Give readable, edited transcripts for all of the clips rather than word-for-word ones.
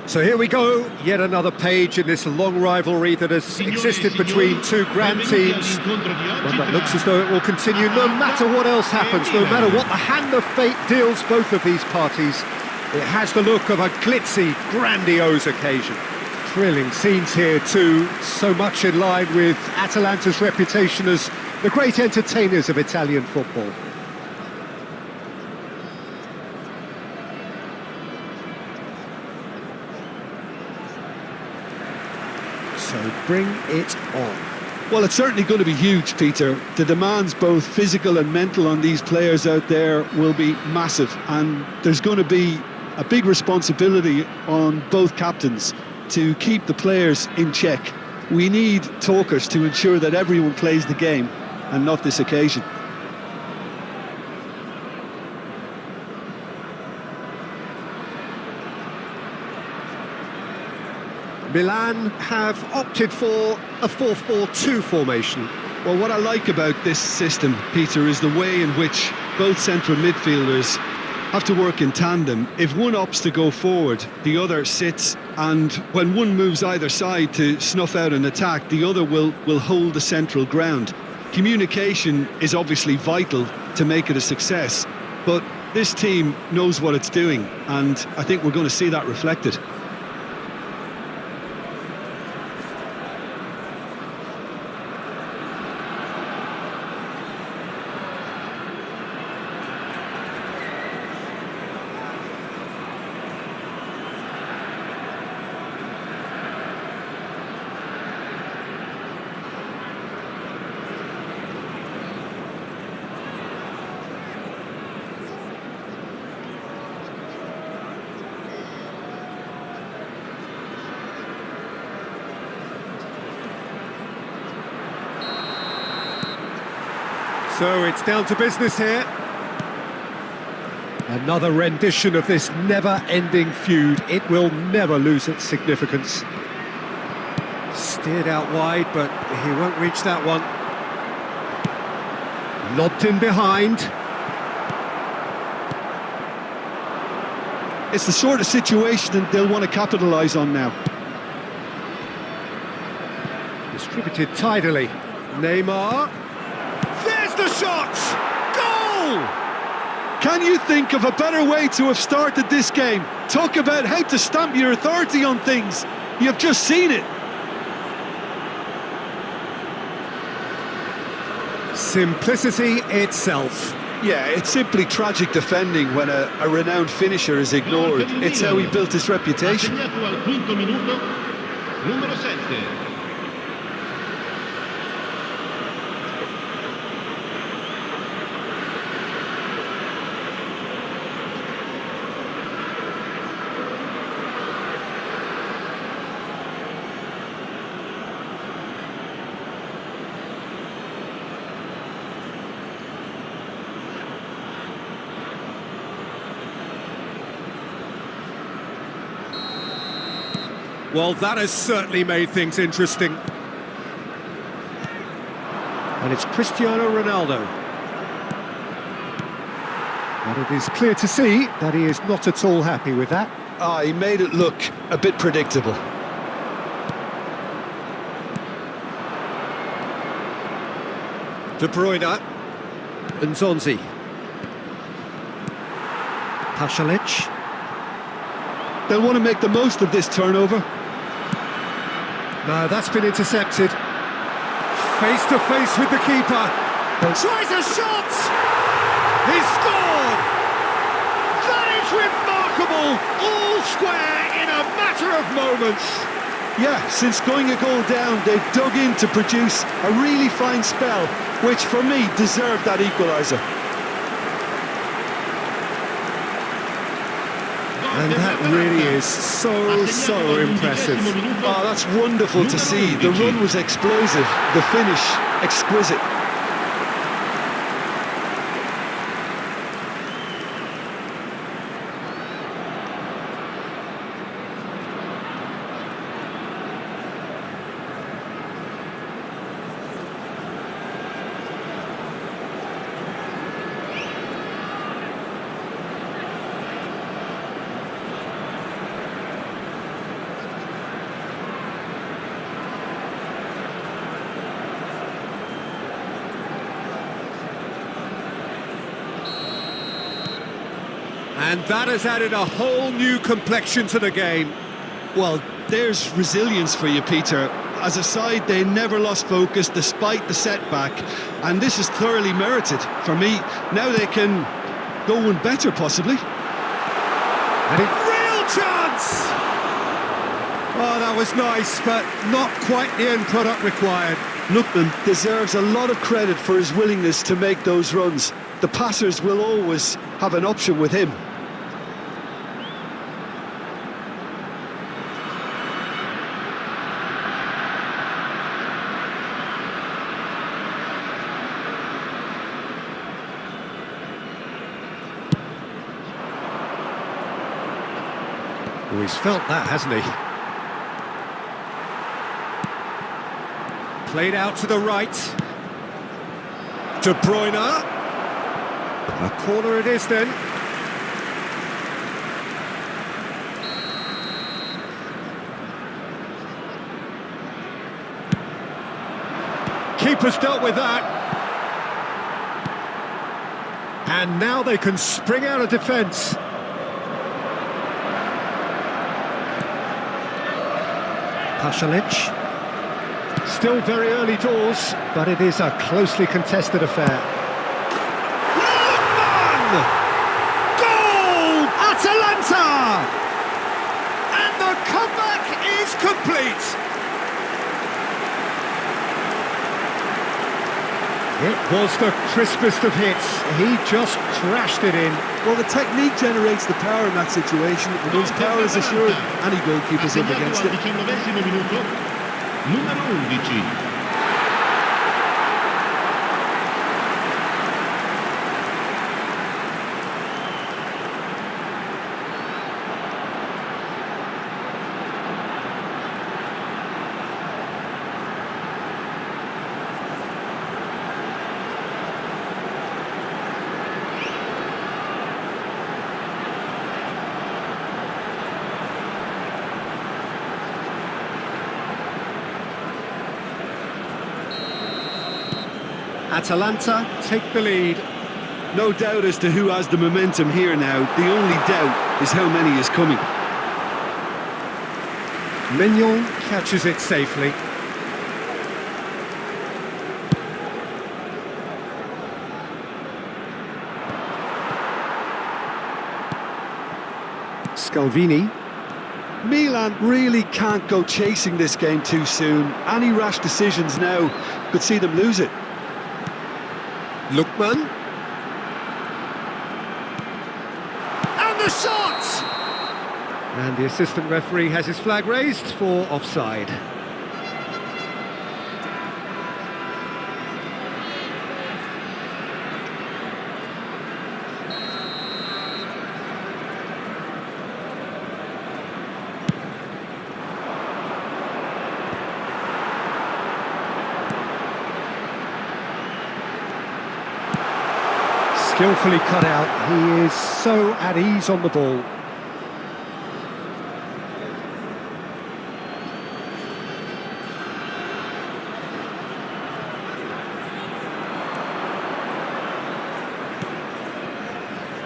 So here we go, yet another page in this long rivalry that has existed between two grand teams. One that looks as though it will continue no matter what else happens, no matter what the hand of fate deals both of these parties. It has the look of a glitzy, grandiose occasion. Thrilling scenes here too, so much in line with Atalanta's reputation as the great entertainers of Italian football. So bring it on. Well, it's certainly going to be huge, Peter. The demands, both physical and mental, on these players out there will be massive, and there's going to be a big responsibility on both captains to keep the players in check. We need talkers to ensure that everyone plays the game, and not this occasion. Milan have opted for a 4-4-2 formation. Well, what I like about this system, Peter, is the way in which both central midfielders have to work in tandem. If one opts to go forward, the other sits, and when one moves either side to snuff out an attack, the other will hold the central ground. Communication is obviously vital to make it a success, but this team knows what it's doing, and I think we're going to see that reflected. So it's down to business here. Another rendition of this never-ending feud. It will never lose its significance. Steered out wide, but he won't reach that one. Lobbed in behind. It's the sort of situation that they'll want to capitalise on now. Distributed tidily. Neymar. There's the shot! Goal! Can you think of a better way to have started this game? Talk about how to stamp your authority on things. You've just seen it. Simplicity itself. Yeah, it's simply tragic defending when a renowned finisher is ignored. It's how he built his reputation. Well, that has certainly made things interesting. And it's Cristiano Ronaldo. And it is clear to see that he is not at all happy with that. He made it look a bit predictable. De Bruyne. Nzonzi. Pasalic. They'll want to make the most of this turnover. No, that's been intercepted. Face to face with the keeper. Tries a shot! He scored! That is remarkable! All square in a matter of moments. Yeah, since going a goal down, they've dug in to produce a really fine spell, which for me deserved that equaliser. And that really is so impressive. Oh, that's wonderful to see. The run was explosive, the finish exquisite. And that has added a whole new complexion to the game. Well, there's resilience for you, Peter. As a side, they never lost focus despite the setback, and this is thoroughly merited. For me, now they can go one better, possibly. And real chance! Oh, that was nice, but not quite the end product required. Lookman deserves a lot of credit for his willingness to make those runs. The passers will always have an option with him. Oh, he's felt that, hasn't he? Played out to the right. De Bruyne. A corner it is then. Keeper's dealt with that. And now they can spring out of defence. Pasalic. Still very early doors, but it is a closely contested affair. Lookman! Goal! Atalanta! And the comeback is complete. It was the crispest of hits. He just crashed it in. Well, the technique generates the power in that situation, and once power is assured, any goalkeeper's up against it. Numero 11. Atalanta take the lead. No doubt as to who has the momentum here now. The only doubt is how many is coming. Mignon catches it safely. Scalvini. Milan really can't go chasing this game too soon. Any rash decisions now could see them lose it. Lookman. And the shot! And the assistant referee has his flag raised for offside. Skillfully cut out, he is so at ease on the ball.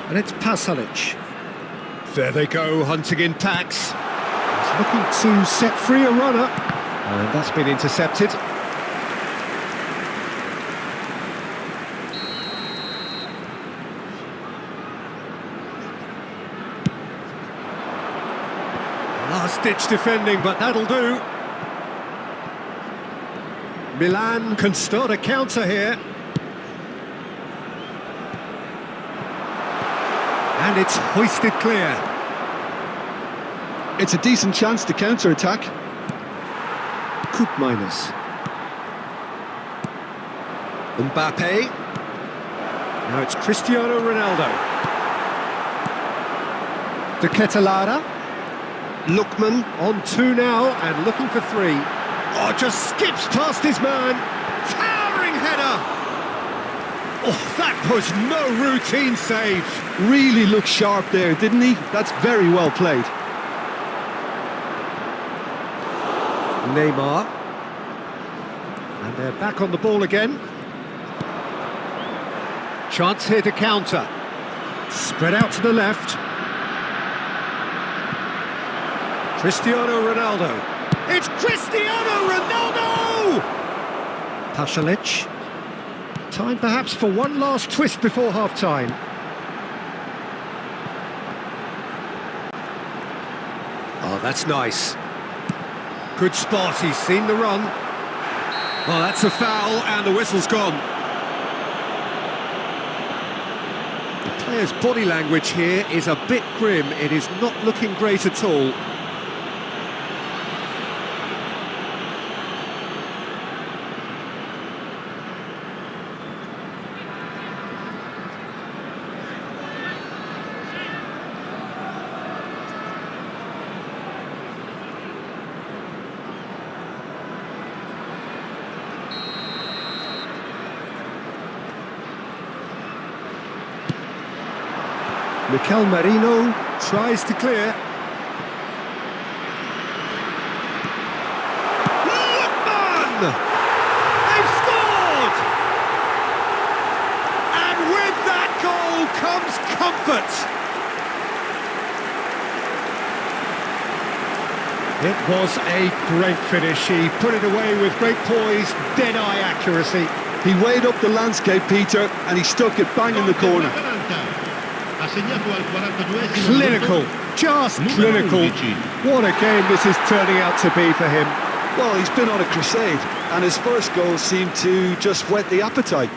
And it's Pasalic. There they go, hunting in packs. He's looking to set free a runner. And that's been intercepted. last-ditch defending, but that'll do. Milan can start a counter here. And it's hoisted clear. It's a decent chance to counter-attack. Minus. Mbappe. Now it's Cristiano Ronaldo. De Ketelaere. Lookman on 2 now and looking for 3. Oh, just skips past his man. Towering header. Oh, that was no routine save. Really looked sharp there, didn't he? That's very well played. Neymar. And they're back on the ball again. Chance here to counter. Spread out to the left. Cristiano Ronaldo. It's Cristiano Ronaldo! Pasalic. Time perhaps for one last twist before half-time. Oh, that's nice. Good spot, he's seen the run. Oh, that's a foul, and the whistle's gone. The player's body language here is a bit grim. It is not looking great at all. Mikel Merino tries to clear. Lookman! They've scored! And with that goal comes comfort. It was a great finish. He put it away with great poise, dead-eye accuracy. He weighed up the landscape, Peter, and he stuck it bang in the corner. Clinical, just clinical. What a game this is turning out to be for him. Well, he's been on a crusade, and his first goal seemed to just whet the appetite.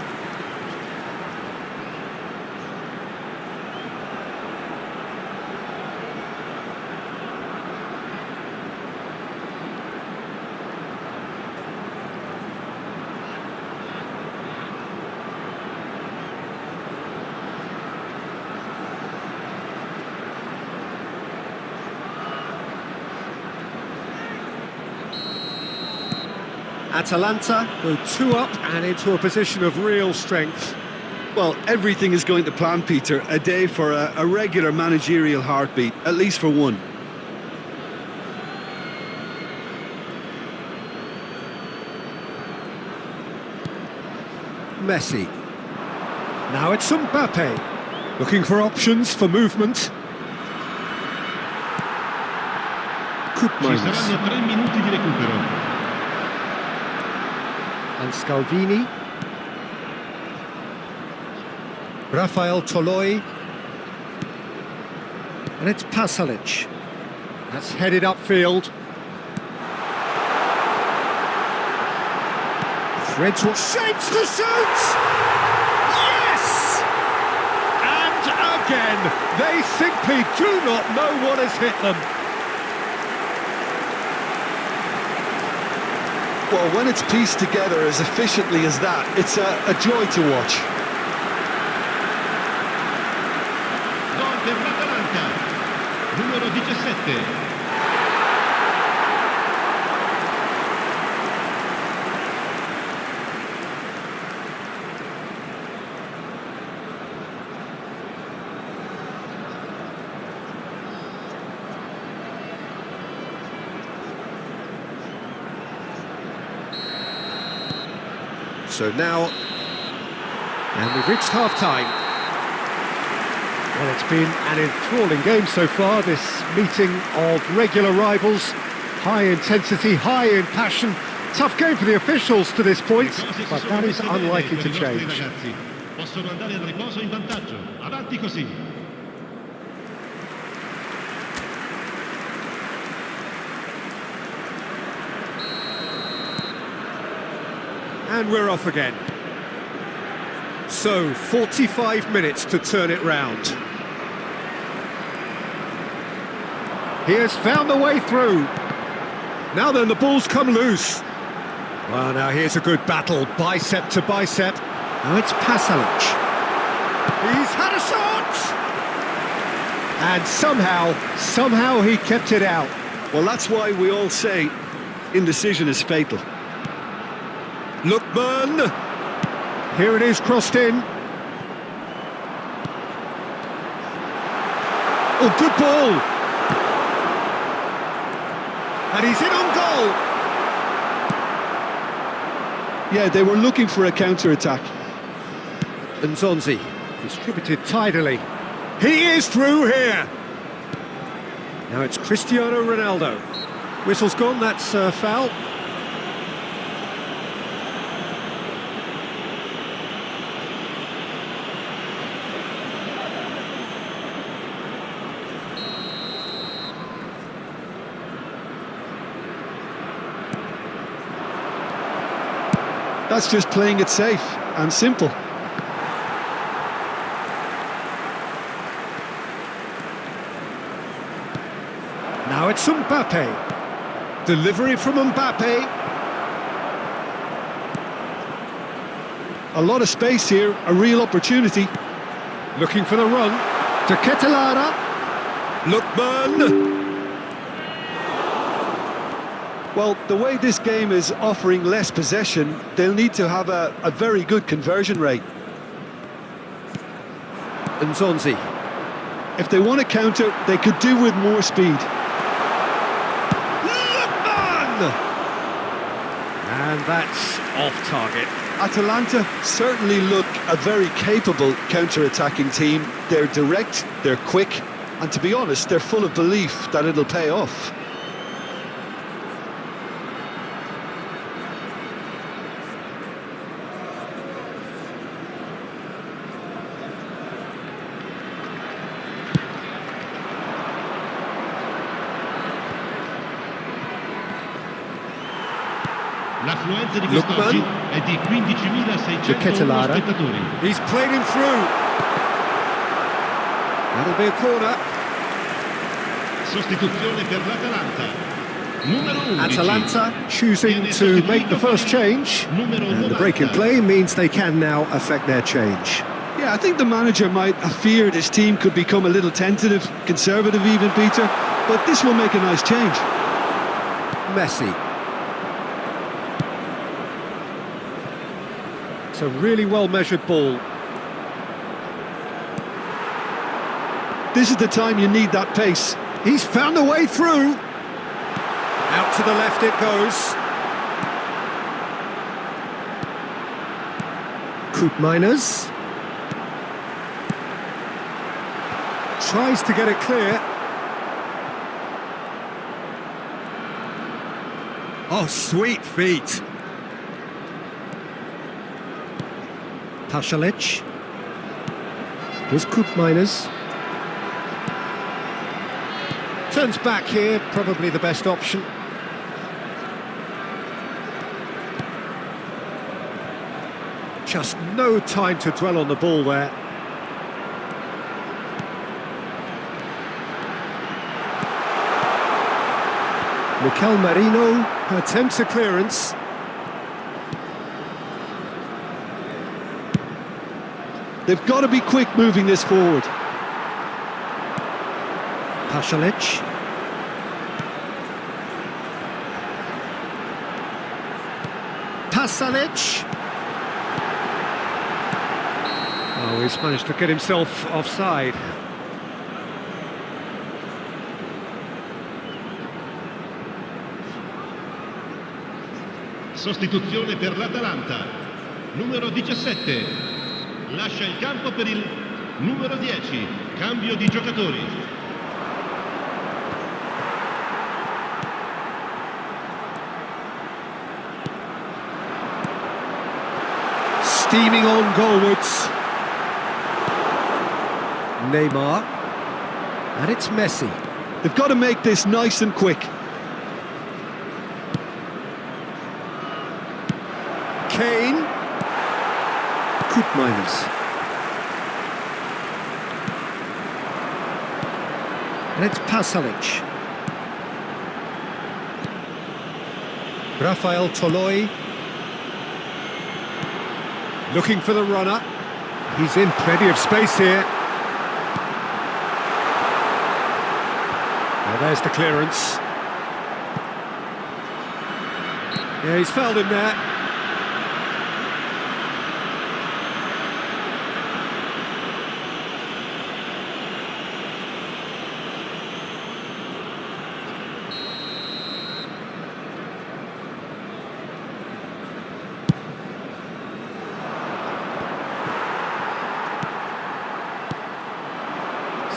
Atalanta go 2 up and into a position of real strength. Well, everything is going to plan, Peter. A day for a regular managerial heartbeat, at least for one. Messi. Now it's Mbappe. Looking for options for movement. Minus. And Scalvini. Rafael Toloi. And it's Pasalic. That's headed upfield. Threads what shapes to shoot! Yes! And again, they simply do not know what has hit them. Well, when it's pieced together as efficiently as that, it's a joy to watch. Gol per l'Atalanta, numero 17. So now, and we've reached half-time. Well, it's been an enthralling game so far, this meeting of regular rivals. High intensity, high in passion. Tough game for the officials to this point, but that is unlikely to change. Possono andare al riposo in vantaggio. Avanti così. And we're off again. So, 45 minutes to turn it round. He has found the way through. Now then, the ball's come loose. Well, now here's a good battle, bicep to bicep. Now it's Pasalic. He's had a shot! And somehow he kept it out. Well, that's why we all say indecision is fatal. Lookman. Here it is, crossed in. Oh, good ball. And he's in on goal. Yeah, they were looking for a counter-attack. And Zonzi, distributed tidily. He is through here. Now it's Cristiano Ronaldo. Whistle's gone, that's a foul. That's just playing it safe and simple. Now it's Mbappe. Delivery from Mbappe. A lot of space here, a real opportunity. Looking for the run. To Ketelana. Lookman. Well, the way this game is offering less possession, they'll need to have a very good conversion rate. And Zonzi. If they want to counter, they could do with more speed. Lookman! And that's off target. Atalanta certainly look a very capable counter-attacking team. They're direct, they're quick, and to be honest, they're full of belief that it'll pay off. L'affluenza di quest'oggi è di 15.601 spettatori. He's played him through. That'll be a corner. Sostituzione per l'Atalanta. Numero 11. Atalanta choosing to make the first change. And the break in play means they can now affect their change. Yeah, I think the manager might have feared his team could become a little tentative, conservative even, Peter, but this will make a nice change. Messi. It's a really well-measured ball. This is the time you need that pace. He's found a way through. Out to the left it goes. Koopmeiners. Tries to get it clear. Oh, sweet feet. Pasalic. Here's Koopmeiners. Turns back here, probably the best option. Just no time to dwell on the ball there. Mikel Merino attempts a clearance. They've got to be quick moving this forward. Pasalic. Pasalic. Oh, he's managed to get himself offside. Sostituzione per l'Atalanta. Numero 17. Lascia il campo per il numero 10. Cambio di giocatori. Steaming on goalwards. Neymar. And it's Messi. They've got to make this nice and quick. Kane. liners. And it's Pasalic. Rafael Toloi. Looking for the runner. He's in plenty of space here. Well, there's the clearance. Yeah, he's fouled him there.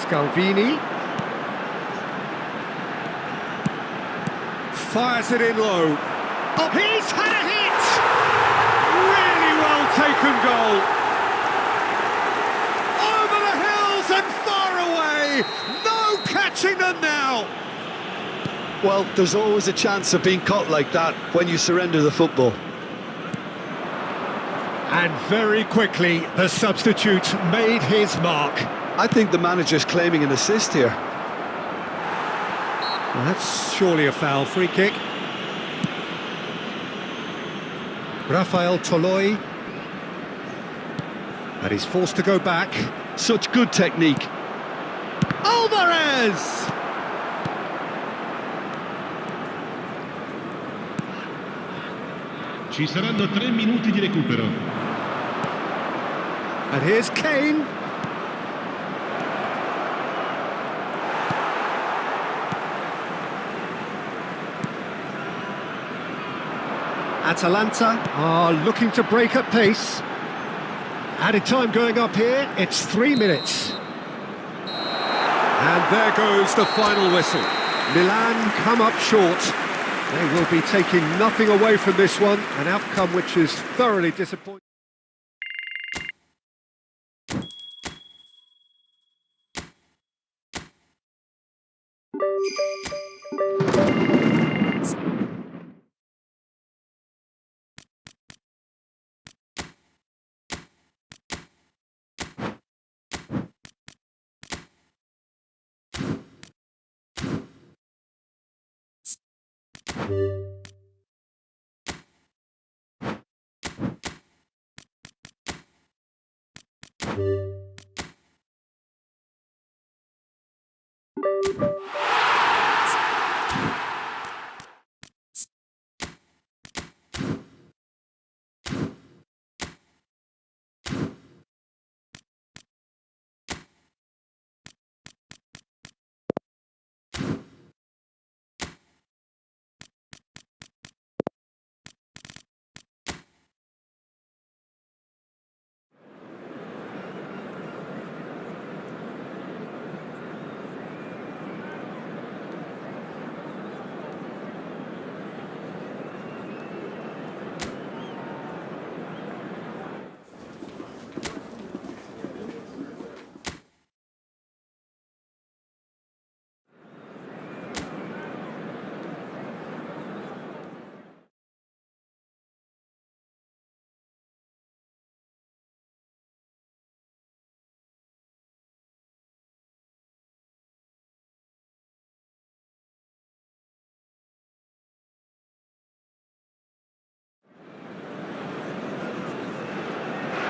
Scalvini fires it in low. Oh, he's had a hit! Really well taken goal. Over the hills and far away. No catching them now. Well, there's always a chance of being caught like that when you surrender the football. And very quickly, the substitute made his mark. I think the manager's claiming an assist here. Well, that's surely a foul. Free kick. Rafael Toloi. And he's forced to go back. Such good technique. Alvarez! Ci saranno 3 minuti di recupero. And here's Kane. Atalanta are looking to break at pace. Added time going up here, it's 3 minutes. And there goes the final whistle. Milan come up short. They will be taking nothing away from this one, an outcome which is thoroughly disappointing.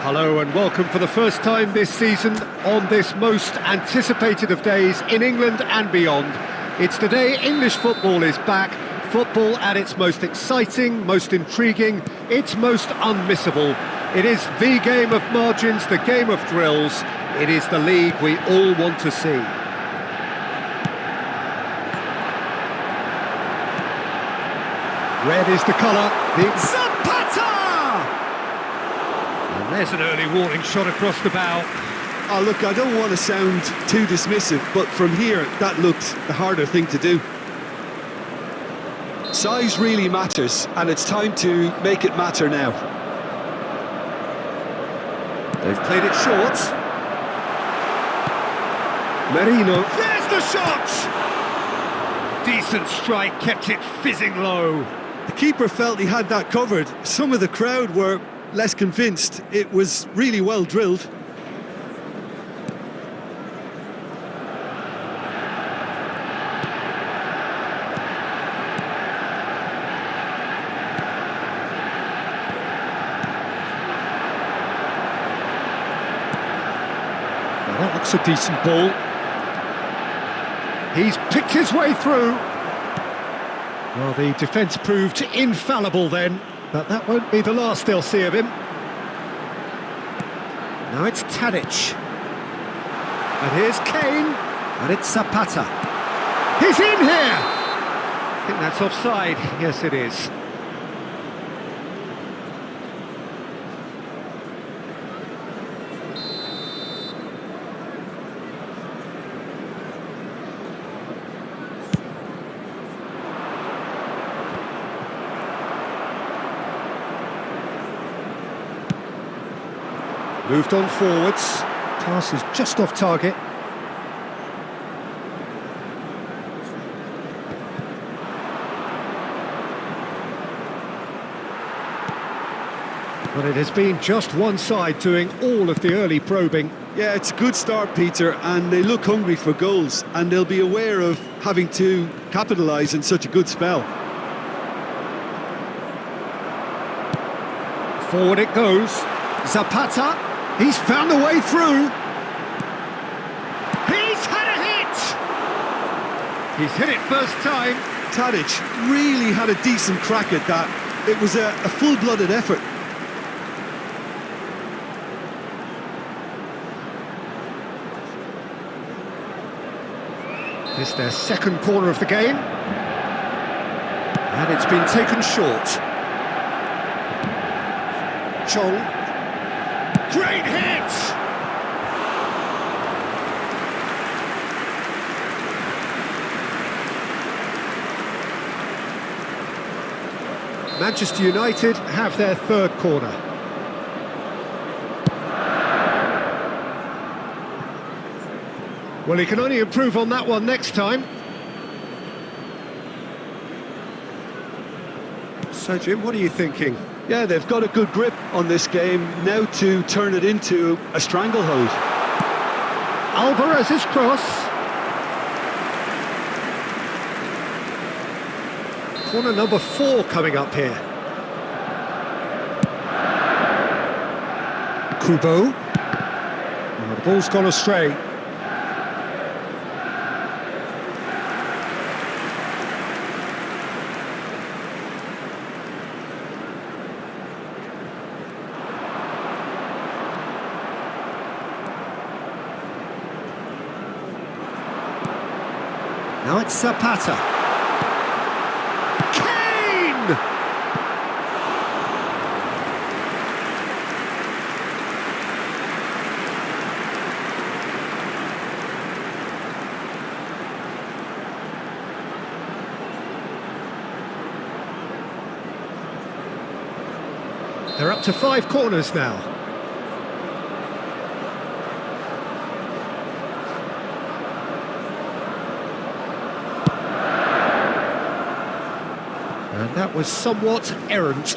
Hello and welcome for the first time this season on this most anticipated of days in England and beyond. It's the day English football is back, football at its most exciting, most intriguing, its most unmissable. It is the game of margins, the game of thrills. It is the league we all want to see. Red is the colour, the Zapata! And there's an early warning shot across the bow. Oh, look, I don't want to sound too dismissive, but from here, that looked the harder thing to do. Size really matters, and it's time to make it matter now. They've played it short. Merino, there's the shot! Decent strike, kept it fizzing low. The keeper felt he had that covered. Some of the crowd were less convinced. It was really well drilled. Well, that looks a decent ball. He's picked his way through. Well, the defence proved infallible then, but that won't be the last they'll see of him. Now it's Tadic. And here's Kane. And it's Zapata. He's in here! I think that's offside. Yes, it is. Moved on forwards. Pass is just off target. But it has been just one side doing all of the early probing. Yeah, it's a good start, Peter, and they look hungry for goals, and they'll be aware of having to capitalise in such a good spell. Forward it goes. Zapata. He's found a way through. He's had a hit! He's hit it first time. Tadic really had a decent crack at that. It was a full-blooded effort. This is their second corner of the game. And it's been taken short. Chong. Great hit! Manchester United have their third corner. Well, he can only improve on that one next time. So, Jim, what are you thinking? Yeah, they've got a good grip on this game, now to turn it into a stranglehold. Alvarez's cross. Corner number 4 coming up here. Kubo. Oh, the ball's gone astray. Now it's Zapata. Kane! They're up to 5 corners now. And that was somewhat errant.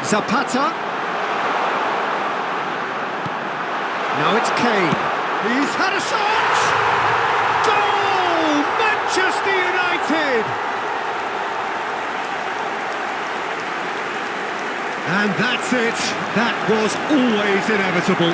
Zapata. Now it's Kane. He's had a shot! Goal! Manchester United! And that's it. That was always inevitable.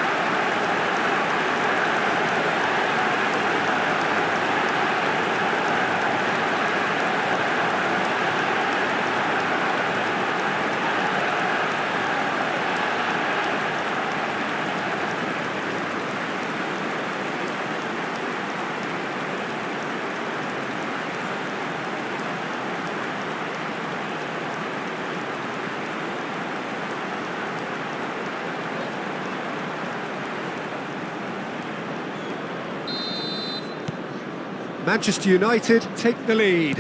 Manchester United take the lead.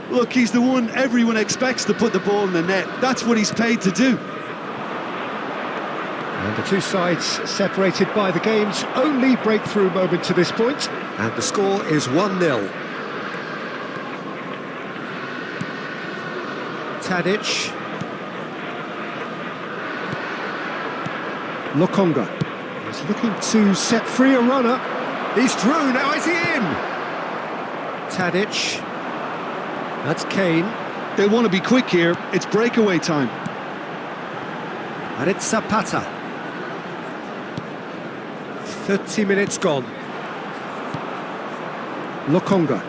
Look, he's the one everyone expects to put the ball in the net. That's what he's paid to do. And the two sides separated by the game's only breakthrough moment to this point. And the score is 1-0. Tadic. Lokonga. He's looking to set free a runner. He's through, now is he in? Tadic. That's Kane. They want to be quick here. It's breakaway time. And it's Zapata. 30 minutes gone. Lokonga.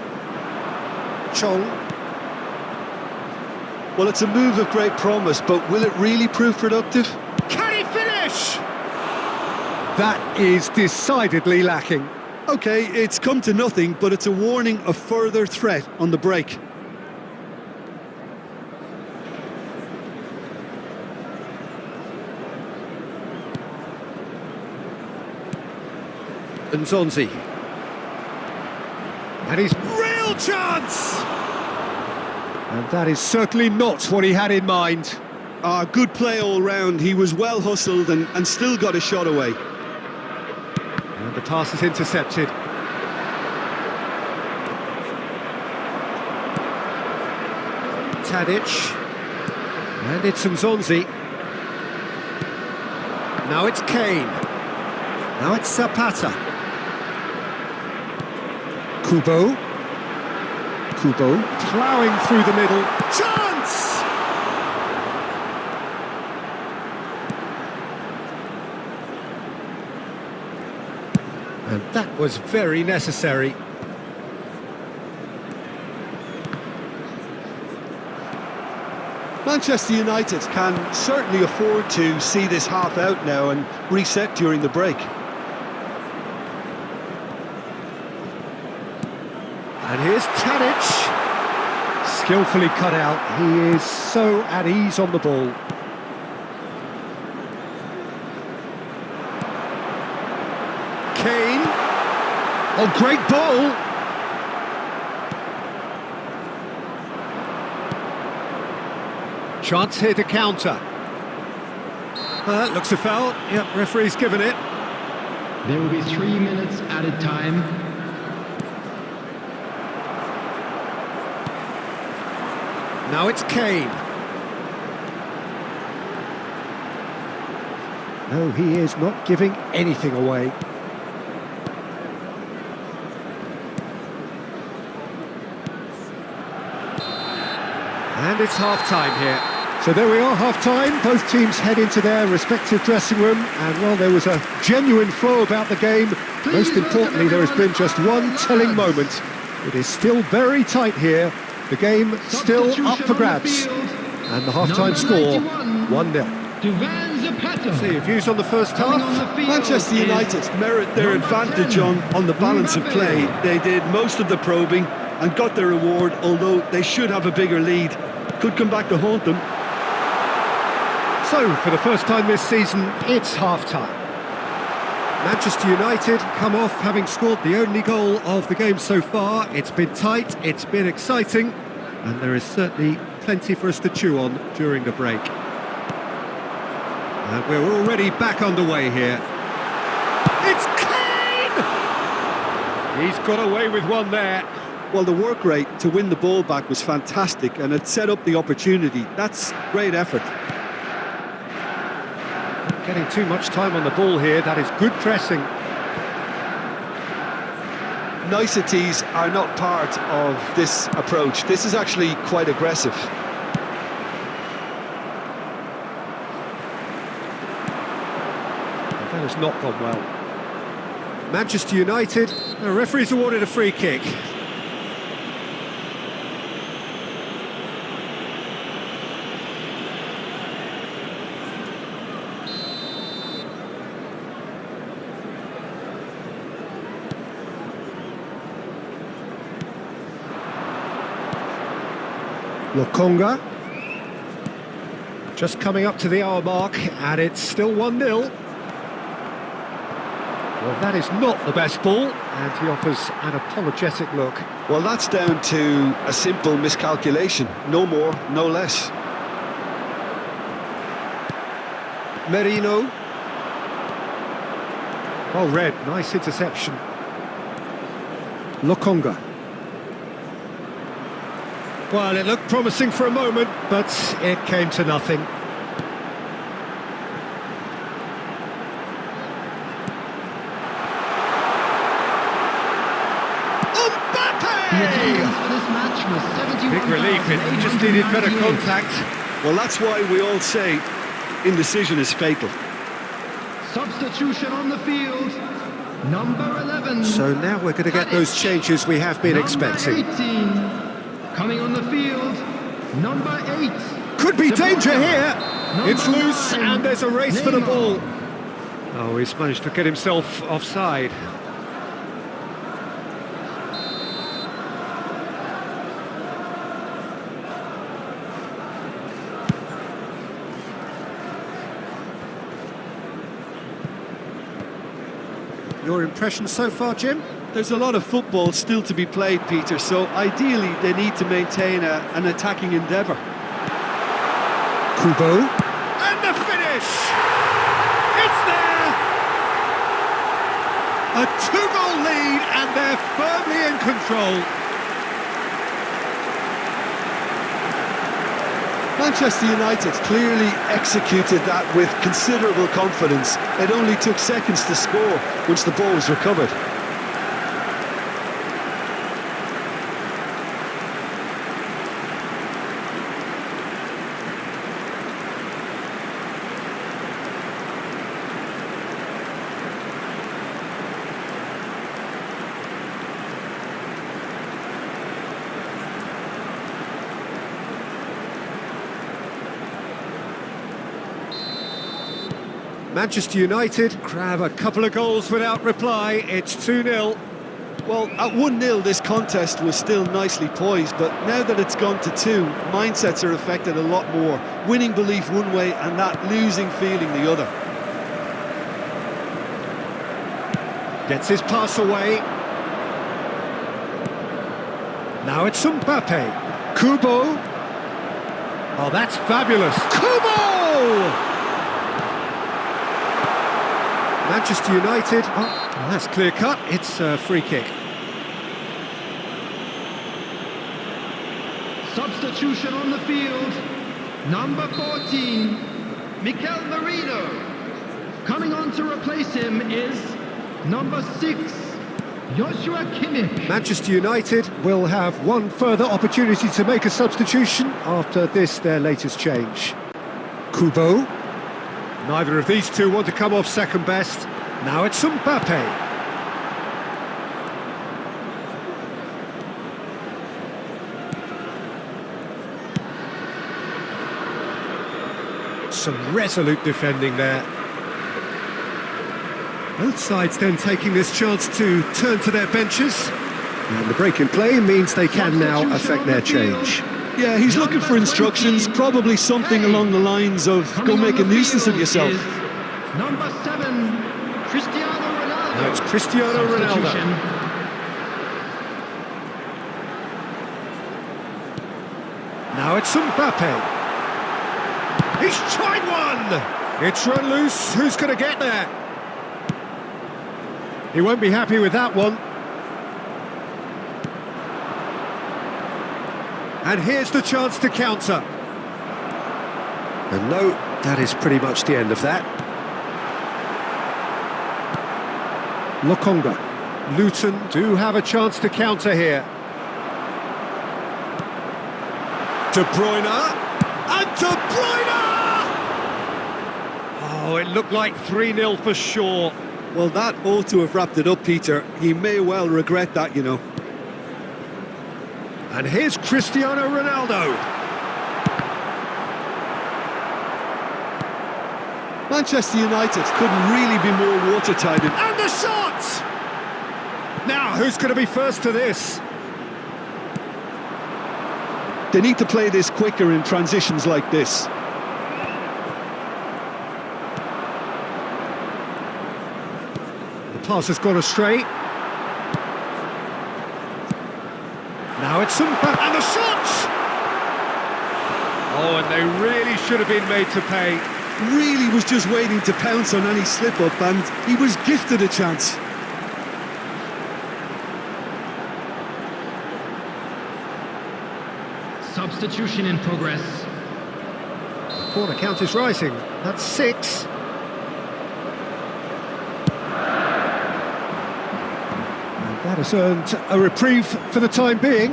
Chong. Well, it's a move of great promise, but will it really prove productive? Can he finish? That is decidedly lacking. Okay, it's come to nothing, but it's a warning of further threat on the break. Nzonzi. And his real chance! And that is certainly not what he had in mind. Good play all round. He was well hustled and still got a shot away. And the pass is intercepted. Tadic. And it's Nzonzi. Now it's Kane. Now it's Zapata. Kubo. Kubo ploughing through the middle. Chance! And that was very necessary. Manchester United can certainly afford to see this half out now and reset during the break. And here's Tadic. Skillfully cut out. He is so at ease on the ball. Kane. Oh, great ball. Chance here to counter. Looks a foul. Yep, referee's given it. There will be 3 minutes added time. Now it's Kane. No, he is not giving anything away. And it's half-time here. So there we are, half-time. Both teams head into their respective dressing room. And, well, there was a genuine flow about the game. Most importantly, there has been just one telling moment. It is still very tight here. The game still up for grabs. And the half-time score, 1-0. So your views on the first half? Manchester United merit their advantage on the balance of play. They did most of the probing and got their reward, although they should have a bigger lead. Could come back to haunt them. So, for the first time this season, it's half-time. Manchester United come off having scored the only goal of the game so far. It's been tight, it's been exciting, and there is certainly plenty for us to chew on during the break. And we're already back underway here. It's Kane! He's got away with one there. Well, the work rate to win the ball back was fantastic, and it set up the opportunity. That's great effort. Getting too much time on the ball here, that is good pressing. Niceties are not part of this approach. This is actually quite aggressive. That has not gone well. Manchester United, the referee's awarded a free kick. Lokonga. Just coming up to the hour mark, and it's still 1-0. Well, that is not the best ball, and he offers an apologetic look. Well, that's down to a simple miscalculation. No more, no less. Merino. Well read, nice interception. Lokonga. Well, it looked promising for a moment, but it came to nothing. The attendance for this match was 71,000. Big relief, it just needed better contact. Well, that's why we all say indecision is fatal. Substitution on the field. Number 11. So now we're going to get those changes we have been expecting. Number 18. Coming on the field. Number 8. Could be danger here. Number It's loose 9, and there's a race for the Neymar. ball. Oh, he's managed to get himself offside. Your impression so far, Jim? There's a lot of football still to be played, Peter, so ideally they need to maintain an attacking endeavour. Kubo. And the finish! It's there! A two-goal lead and they're firmly in control. Manchester United clearly executed that with considerable confidence. It only took seconds to score once the ball was recovered. Manchester United grab a couple of goals without reply. It's 2-0. Well, at 1-0 this contest was still nicely poised, but now that it's gone to 2, mindsets are affected a lot more. Winning belief one way and that losing feeling the other. Gets his pass away. Now it's Mbappe. Kubo. Oh, that's fabulous. Kubo! Manchester United, oh, that's clear cut, it's a free kick. Substitution on the field. Number 14. Mikel Merino. Coming on to replace him is number 6. Joshua Kimmich. Manchester United will have one further opportunity to make a substitution after this, their latest change. Kubo. Neither of these two want to come off second best. Now it's Mbappe. Some resolute defending there. Both sides then taking this chance to turn to their benches. And the break in play means they can now affect their change. Yeah, he's looking for instructions, probably something along the lines of go make a nuisance of yourself. Number 7, Cristiano Ronaldo. Now it's Cristiano Ronaldo. Substitution. Now it's Mbappe. He's tried one! It's run loose, who's going to get there? He won't be happy with that one. And here's the chance to counter. And no, that is pretty much the end of that. Lokonga. Luton do have a chance to counter here. De Bruyne. And De Bruyne! Oh, it looked like 3-0 for sure. Well, that ought to have wrapped it up, Peter. He may well regret that, you know. And here's Cristiano Ronaldo. Manchester United couldn't really be more watertight. And the shot! Now, who's going to be first to this? They need to play this quicker in transitions like this. The pass has gone astray. Now it's Mbappe, and the shot! Oh, and they really should have been made to pay. Really was just waiting to pounce on any slip-up, and he was gifted a chance. Substitution in progress. The corner count is rising. That's 6. And that has earned a reprieve for the time being.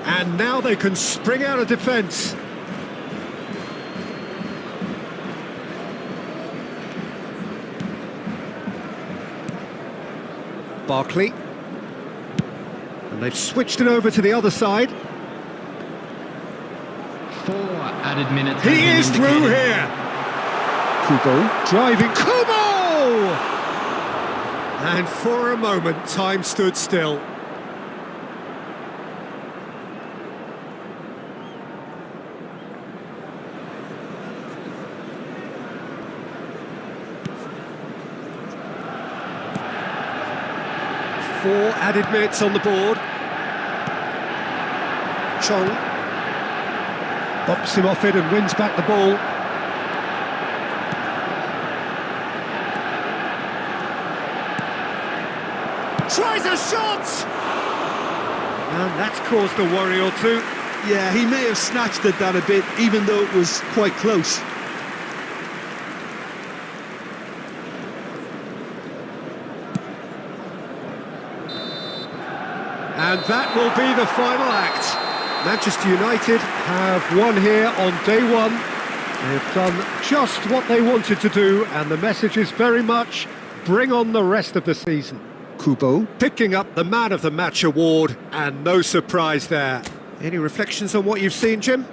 And now they can spring out of defence. Barkley. And they've switched it over to the other side. 4 added minutes. He is through here. Kubo driving. Kubo! And for a moment, time stood still. Four added minutes on the board. Chong bops him off it and wins back the ball. Tries a shot! And that's caused a worry or two. Yeah, he may have snatched at that a bit, even though it was quite close. And that will be the final act. Manchester United have won here on day one. They've done just what they wanted to do, and the message is very much, bring on the rest of the season. Kubo picking up the Man of the Match award, and no surprise there. Any reflections on what you've seen, Jim?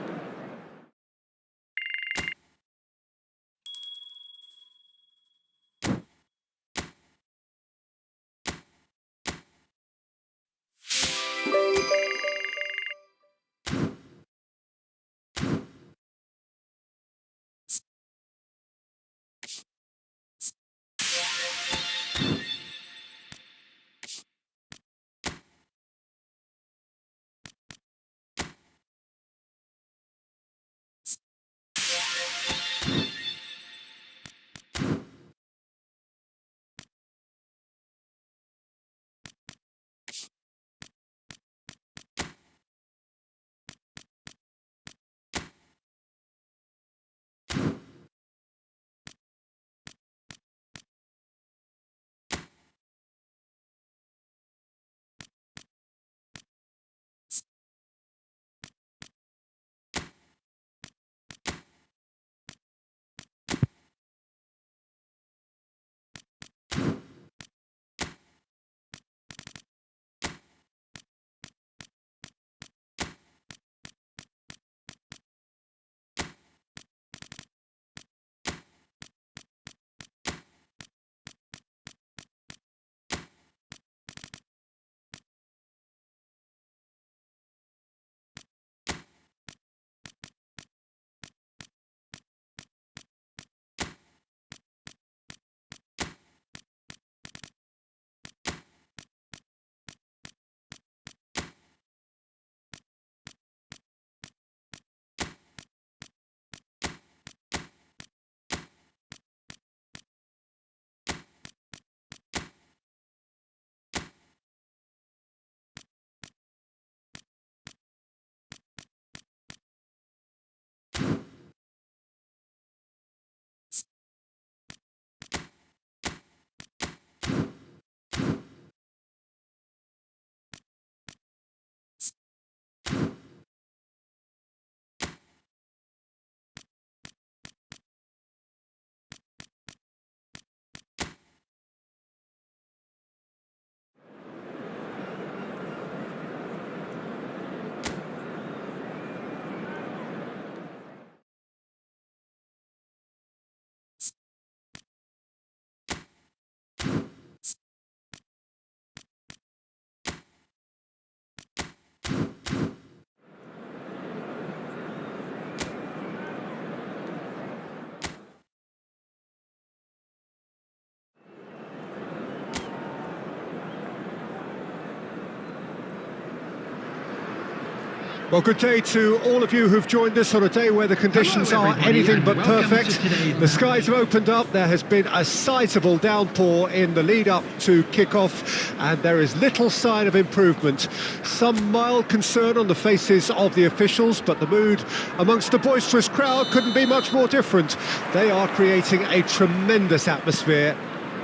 Well, good day to all of you who've joined us on a day where the conditions Hello, are everybody, anything and but welcome perfect. to today's The match. skies have opened up, there has been a sizable downpour in the lead-up to kick-off, and there is little sign of improvement. Some mild concern on the faces of the officials, but the mood amongst the boisterous crowd couldn't be much more different. They are creating a tremendous atmosphere.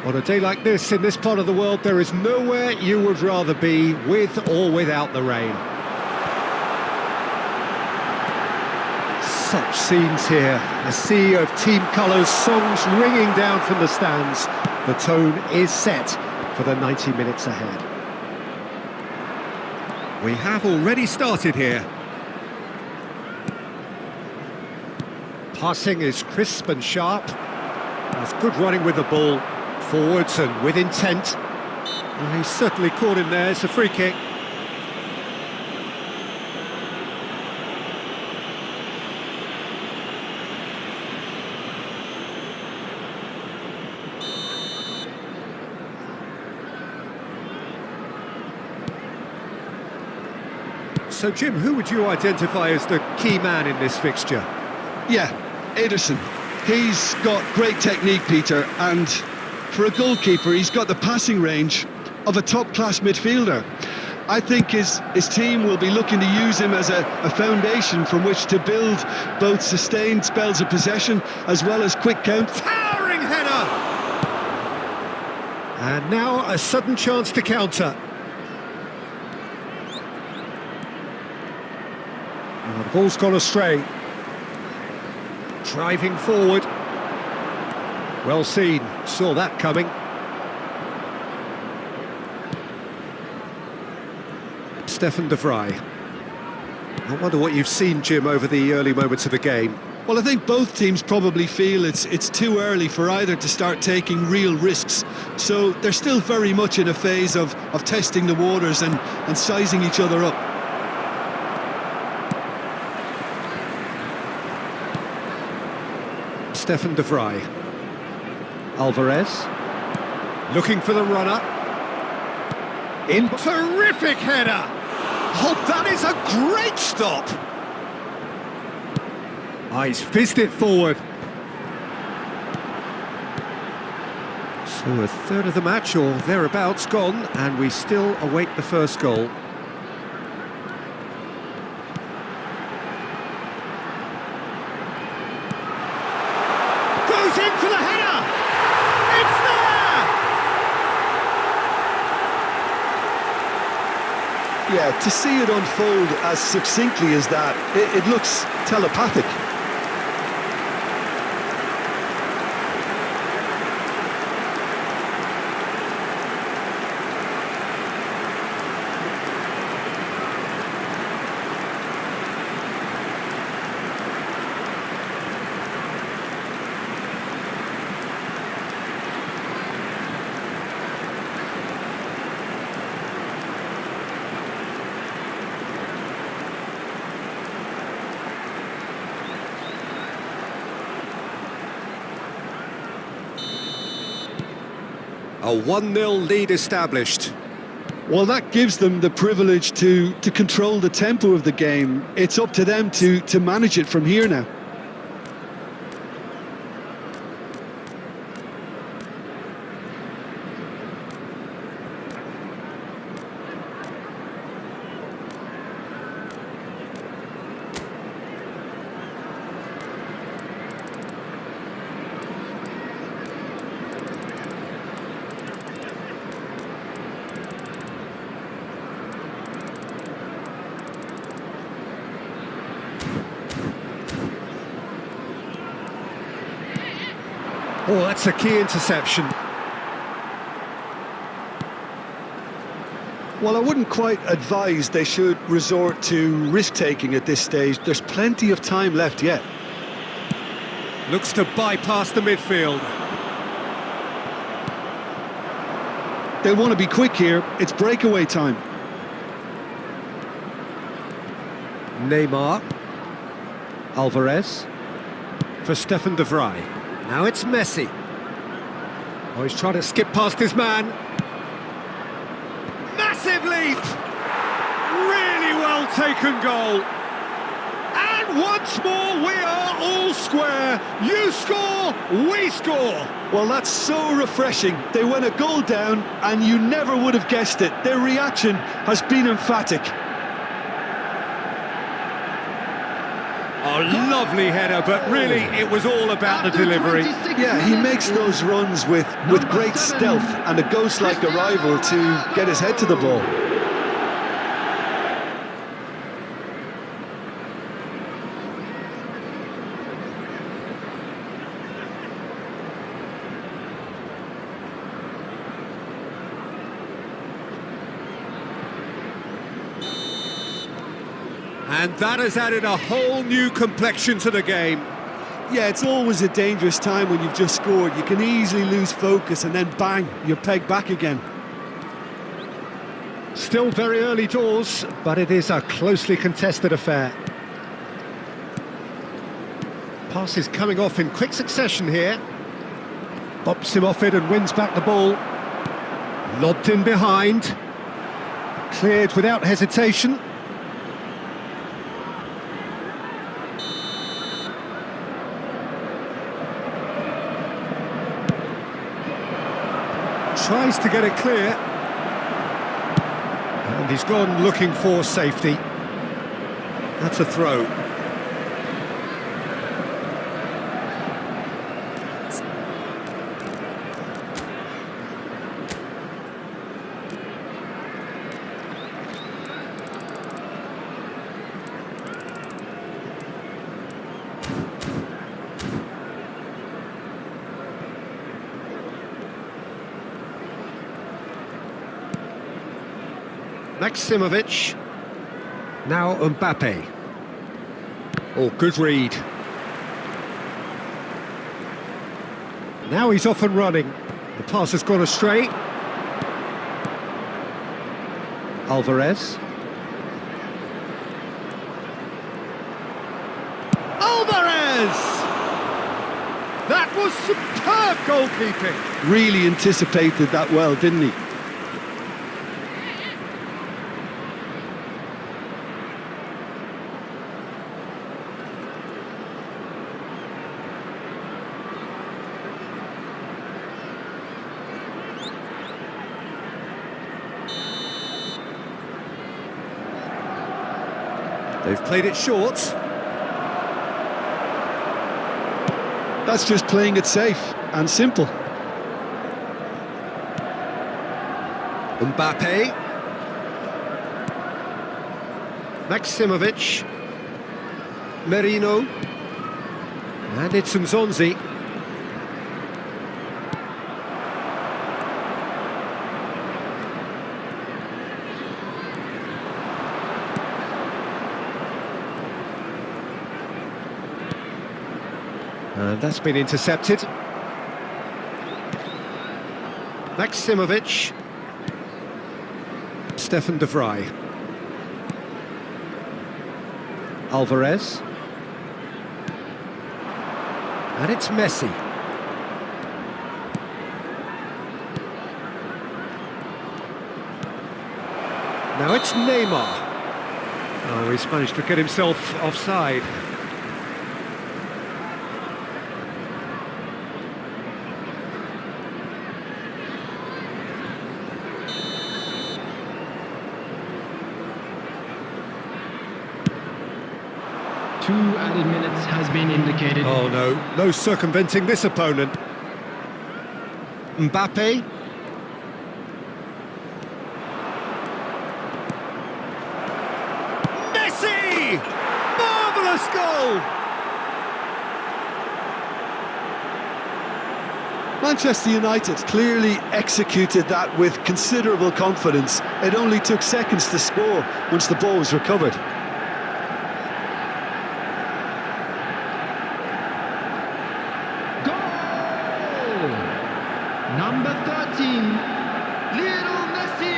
On a day like this, in this part of the world, there is nowhere you would rather be, with or without the rain. Such scenes here, a sea of team colours, songs ringing down from the stands. The tone is set for the 90 minutes ahead. We have already started here. Passing is crisp and sharp. That's good running with the ball, forwards and with intent. And he's certainly caught him there, it's a free kick. So, Jim, who would you identify as the key man in this fixture? Yeah, Ederson. He's got great technique, Peter, and for a goalkeeper, he's got the passing range of a top-class midfielder. I think his team will be looking to use him as a foundation from which to build both sustained spells of possession as well as quick counters. Towering header! And now a sudden chance to counter. Oh, the ball's gone astray. Driving forward. Well seen, saw that coming. Stefan de Vrij. I wonder what you've seen, Jim, over the early moments of the game. Well, I think both teams probably feel it's too early for either to start taking real risks. So they're still very much in a phase of testing the waters and sizing each other up. Stefan de Vrij. Alvarez. Looking for the runner. In terrific header! Oh, that is a great stop! He's fizzed it forward. So a third of the match, or thereabouts, gone, and we still await the first goal. Goes in for the header! It's there! Yeah, to see it unfold as succinctly as that, it looks telepathic. A 1-0 lead established. Well, that gives them the privilege to control the tempo of the game. It's up to them to manage it from here now. Oh, that's a key interception. Well, I wouldn't quite advise they should resort to risk-taking at this stage. There's plenty of time left yet. Looks to bypass the midfield. They want to be quick here. It's breakaway time. Neymar. Alvarez. For Stefan de Vrij. Now it's Messi. Oh, he's trying to skip past his man. Massive leap! Really well well taken goal. And once more we are all square. You score, we score. Well, that's so refreshing. They went a goal down and you never would have guessed it. Their reaction has been emphatic. A lovely header, but really it was all about the delivery. Yeah, he makes those runs with great stealth and a ghost-like arrival to get his head to the ball. And that has added a whole new complexion to the game. Yeah, it's always a dangerous time when you've just scored. You can easily lose focus and then bang, you're pegged back again. Still very early doors, but it is a closely contested affair. Pass is coming off in quick succession here. Bops him off it and wins back the ball. Lobbed in behind. Cleared without hesitation. Tries to get it clear. And he's gone looking for safety. That's a throw. Maximovic. Now Mbappe. Oh, good read. Now he's off and running. The pass has gone astray. Alvarez. Alvarez! That was superb goalkeeping. Really anticipated that well, didn't he? They've played it short. That's just playing it safe and simple. Mbappe. Maximovic. Merino. And it's Nzonzi. And that's been intercepted. Maximovic. Stefan de Vrij. Alvarez. And it's Messi. Now it's Neymar. Oh, he's managed to get himself offside. Two added minutes has been indicated. Oh no, no circumventing this opponent. Mbappe. Messi! Marvellous goal! Manchester United clearly executed that with considerable confidence. It only took seconds to score once the ball was recovered. Number 13, Lionel Messi.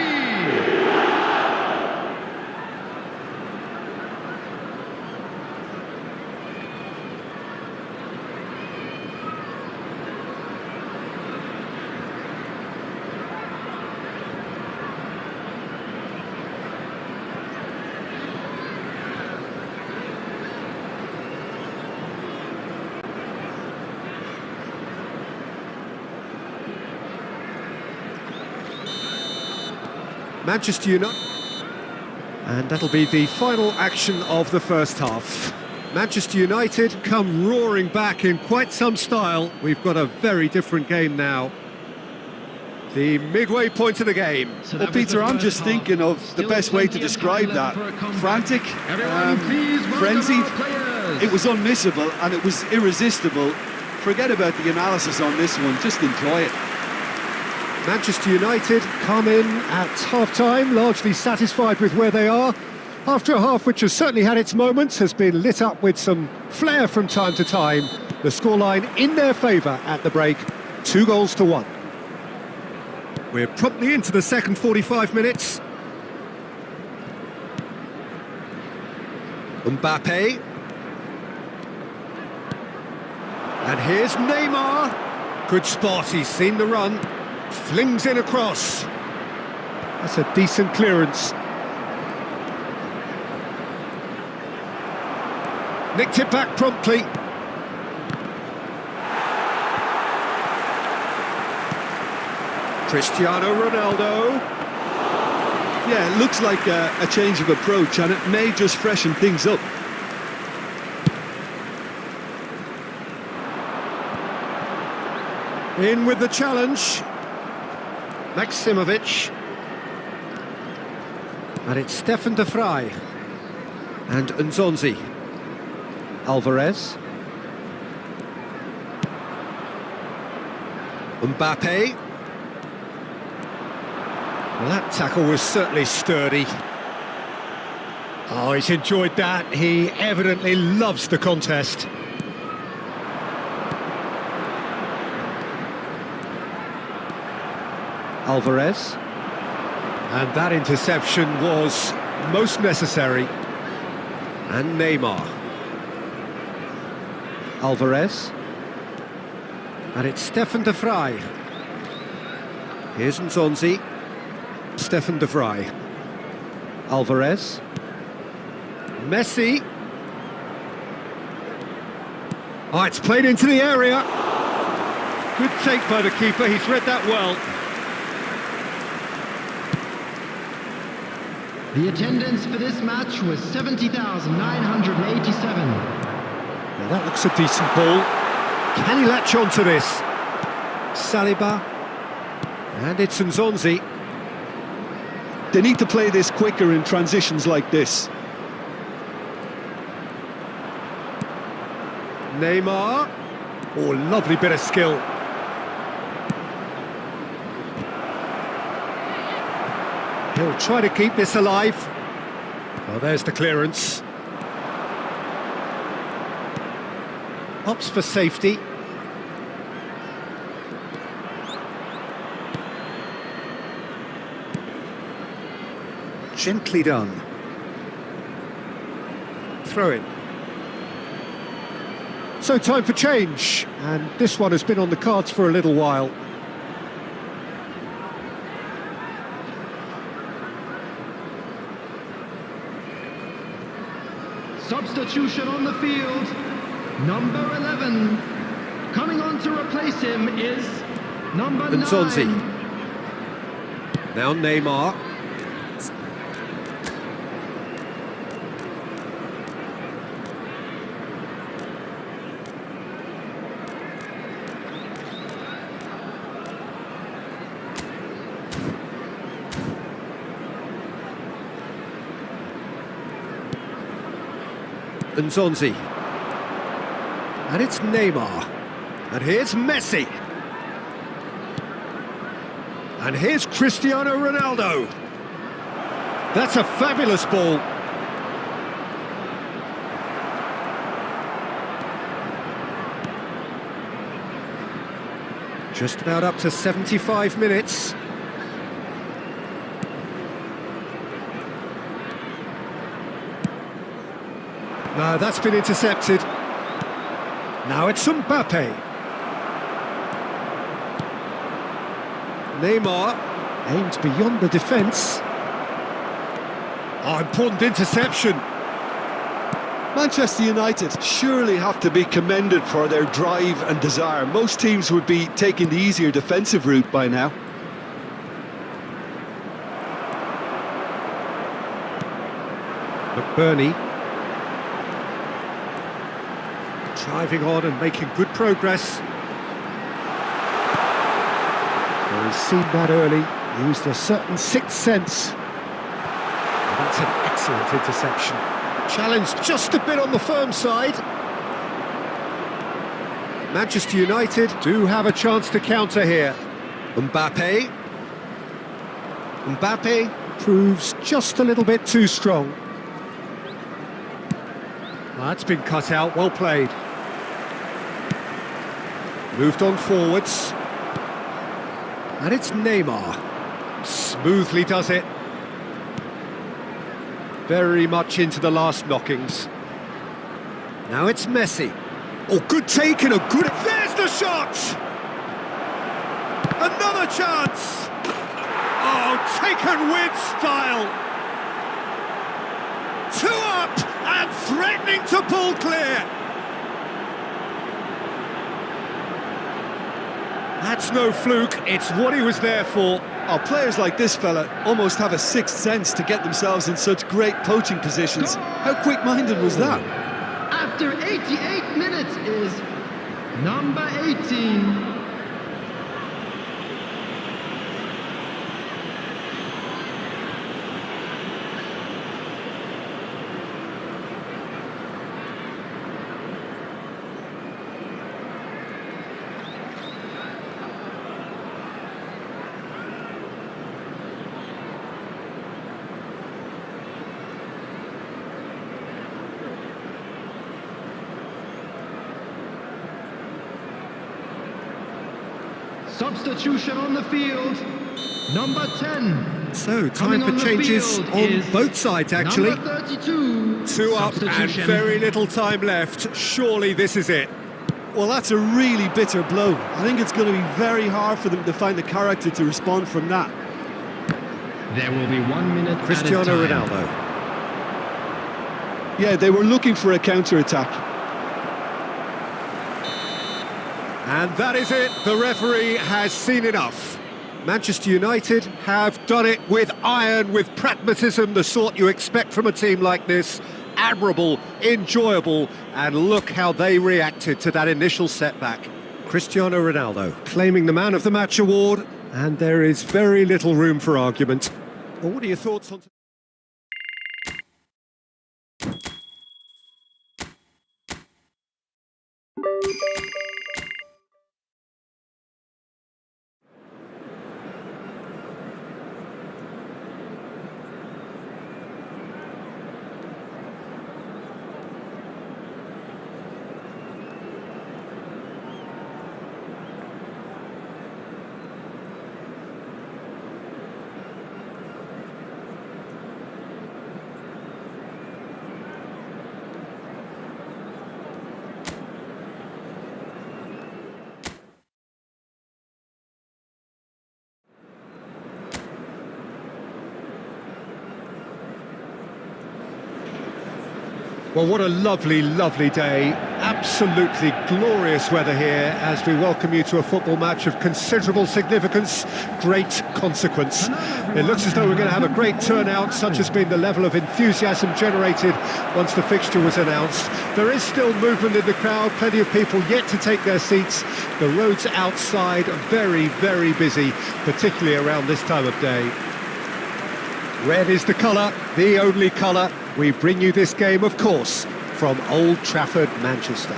Manchester United. And that'll be the final action of the first half. Manchester United come roaring back in quite some style. We've got a very different game now. The midway point of the game. So Well, that was Peter, the I'm first just half. thinking of the Still best way to plenty of describe time that. left for a comeback. Frantic, Everyone, please welcome frenzied. our players. It was unmissable and it was irresistible. Forget about the analysis on this one, just enjoy it. Manchester United come in at half-time, largely satisfied with where they are. After a half which has certainly had its moments, has been lit up with some flair from time to time. The scoreline in their favour at the break, 2-1. We're promptly into the second 45 minutes. Mbappe. And here's Neymar. Good spot, he's seen the run. Flings in across. That's a decent clearance. Nicked it back promptly. Cristiano Ronaldo. Yeah, it looks like a change of approach and it may just freshen things up. In with the challenge. Maximovic. And it's Stefan de Vrij. And Nzonzi. Alvarez. Mbappe. Well, that tackle was certainly sturdy. Oh, he's enjoyed that. He evidently loves the contest. Alvarez. And that interception was most necessary. And Neymar. Alvarez. And it's Stefan de Vrij. Here's Nzonzi. Stefan de Vrij. Alvarez. Messi. Oh, it's played into the area. Good take by the keeper, he's read that well. The attendance for this match was 70,987. Now that looks a decent ball. Can he latch on to this? Saliba. And it's Nzonzi. They need to play this quicker in transitions like this. Neymar. Oh, lovely bit of skill. He'll try to keep this alive. Well, there's the clearance. Opts for safety. Gently done. Throw in. So time for change, and this one has been on the cards for a little while. Substitution on the field. Number 11. Coming on to replace him is number 9. Nzonzi. Now Neymar. Nzonzi. And it's Neymar. And here's Messi. And here's Cristiano Ronaldo. That's a fabulous ball. Just about up to 75 minutes. No, that's been intercepted. Now it's Mbappe. Neymar aimed beyond the defence. Oh, important interception. Manchester United surely have to be commended for their drive and desire. Most teams would be taking the easier defensive route by now. Bernie. Driving on and making good progress. Well, he's seen that early, used a certain sixth sense. And that's an excellent interception. Challenged just a bit on the firm side. Manchester United do have a chance to counter here. Mbappe. Mbappe proves just a little bit too strong. Well, that's been cut out, well played. Moved on forwards. And it's Neymar. Smoothly does it. Very much into the last knockings. Now it's Messi. Oh, good take and a good... There's the shot! Another chance! Oh, taken with style! 2 up and threatening to pull clear! That's no fluke, it's what he was there for. Oh, players like this fella almost have a sixth sense to get themselves in such great poaching positions. How quick-minded was that? After 88 minutes is number 18. Substitution on the field, number 10. So, time for changes on both sides, actually. Number 32. 2 up and very little time left. Surely this is it. Well, that's a really bitter blow. I think it's going to be very hard for them to find the character to respond from that. There will be 1 minute Cristiano at a time. Ronaldo. Yeah, they were looking for a counter-attack. And that is it. The referee has seen enough. Manchester United have done it with iron, with pragmatism, the sort you expect from a team like this. Admirable, enjoyable, and look how they reacted to that initial setback. Cristiano Ronaldo claiming the Man of the Match award, and there is very little room for argument. Well, what are your thoughts on... Well, what a lovely, lovely day. Absolutely glorious weather here as we welcome you to a football match of considerable significance, great consequence. It looks as though we're going to have a great turnout, such has been the level of enthusiasm generated once the fixture was announced. There is still movement in the crowd, plenty of people yet to take their seats. The roads outside are very, very busy, particularly around this time of day. Red is the colour, the only colour. We bring you this game, of course, from Old Trafford, Manchester.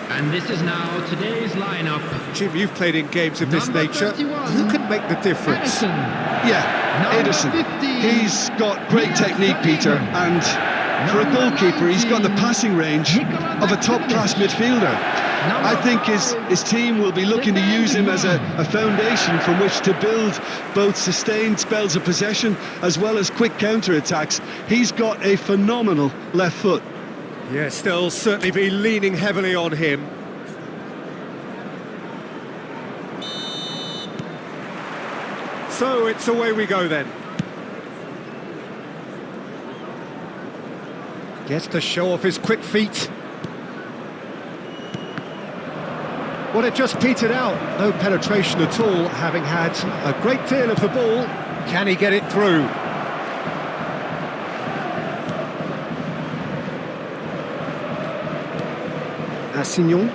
And this is now today's lineup. Jim, you've played in games of this Number nature. 31, Who can make the difference? Edison. Yeah, Number Edison. 15, He's got great technique, Peter, and for a goalkeeper, he's got the passing range of a top-class midfielder. I think his team will be looking to use him as a foundation from which to build both sustained spells of possession as well as quick counter-attacks. He's got a phenomenal left foot. Yes, they'll certainly be leaning heavily on him. So it's away we go then. Gets to show off his quick feet. Well, it just petered out. No penetration at all, having had a great deal of the ball. Can he get it through? Assignon.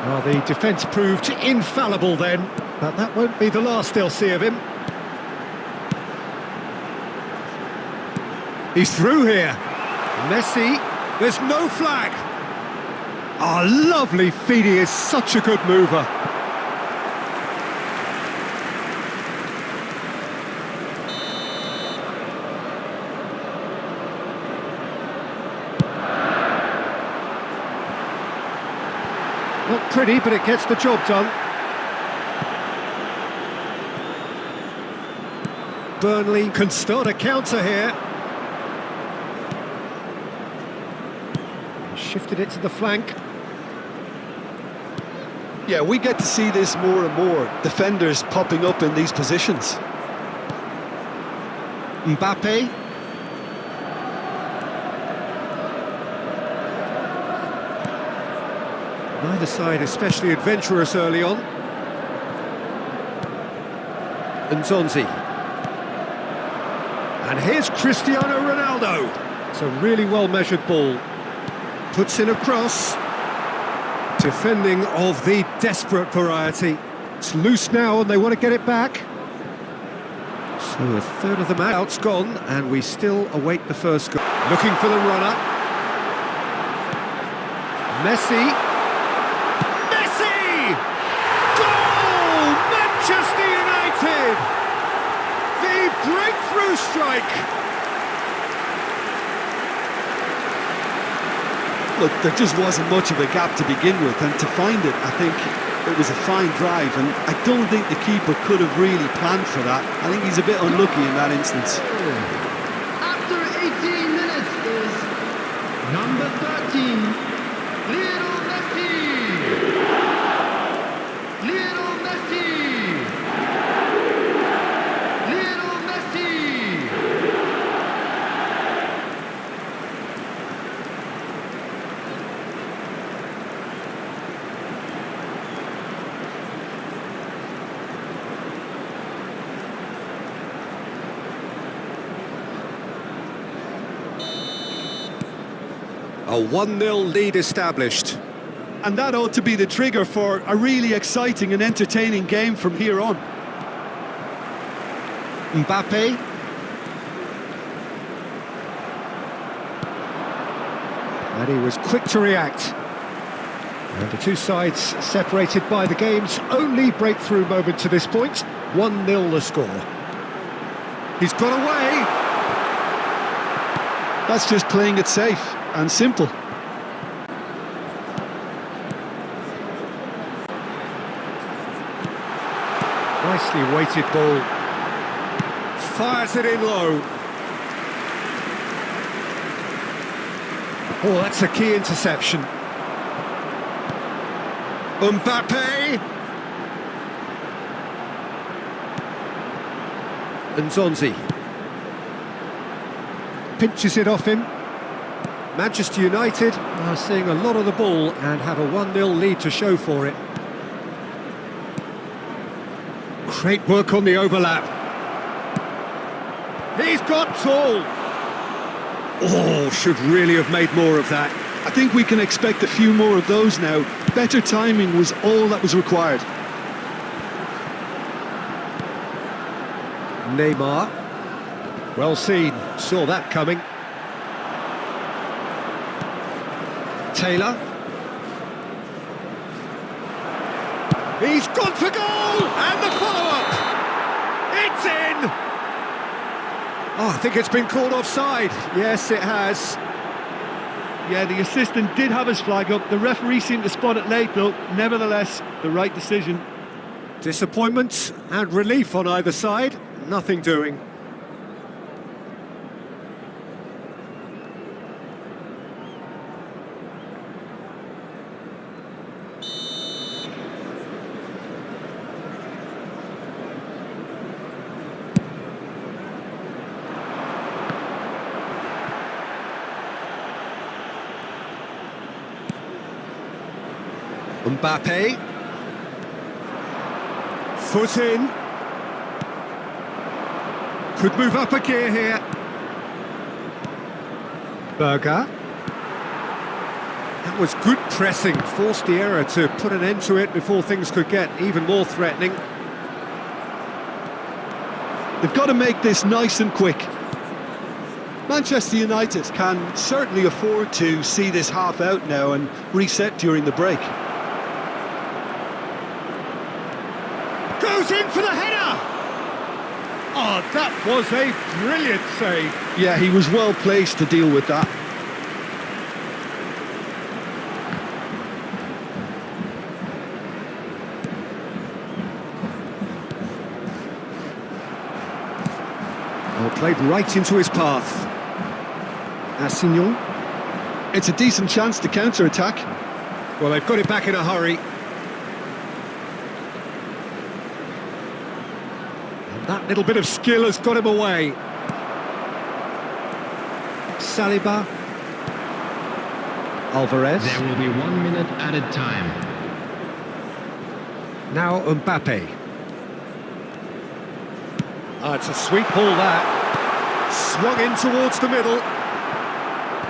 Well, the defence proved infallible then, but that won't be the last they'll see of him. He's through here. Messi, there's no flag. Ah, lovely feed, he is such a good mover. Not pretty, but it gets the job done. Burnley can start a counter here. Shifted it to the flank. Yeah, we get to see this more and more. Defenders popping up in these positions. Mbappe. Neither side especially adventurous early on. Nzonzi. And here's Cristiano Ronaldo. It's a really well-measured ball. Puts in a cross. Defending of the desperate variety. It's loose now and they want to get it back. So a third of the out's gone and we still await the first goal. Looking for the runner. Messi. Messi! Goal! Manchester United! The breakthrough strike! Look, there just wasn't much of a gap to begin with, and to find it, I think it was a fine drive, and I don't think the keeper could have really planned for that. I think he's a bit unlucky in that instance. After 18 minutes is number 13, Lionel Messi. Lionel Messi. Lionel Messi. A 1-0 lead established. And that ought to be the trigger for a really exciting and entertaining game from here on. Mbappe. And he was quick to react. And the two sides separated by the game's only breakthrough moment to this point. 1-0 the score. He's got away. That's just playing it safe and simple. Nicely weighted ball. Fires it in low. Oh, that's a key interception. Mbappe. Nzonzi. Pinches it off him. Manchester United are seeing a lot of the ball and have a 1-0 lead to show for it. Great work on the overlap. He's got tall. Oh, should really have made more of that. I think we can expect a few more of those now. Better timing was all that was required. Neymar. Well seen, saw that coming. Taylor. He's gone for goal! And the follow-up! It's in! Oh, I think it's been called offside. Yes, it has. Yeah, the assistant did have his flag up. The referee seemed to spot it late, though. Nevertheless, the right decision. Disappointment and relief on either side. Nothing doing. Mbappe. Foot in. Could move up a gear here. Berger. That was good pressing, forced the error to put an end to it before things could get even more threatening. They've got to make this nice and quick. Manchester United can certainly afford to see this half out now and reset during the break. Goes in for the header! Oh, that was a brilliant save. Yeah, he was well placed to deal with that. Oh, played right into his path. Assignon. It's a decent chance to counter-attack. Well, they've got it back in a hurry. And that little bit of skill has got him away. Saliba. Alvarez. There will be 1 minute added time. Now Mbappe. Ah, it's a sweet ball that. Swung in towards the middle.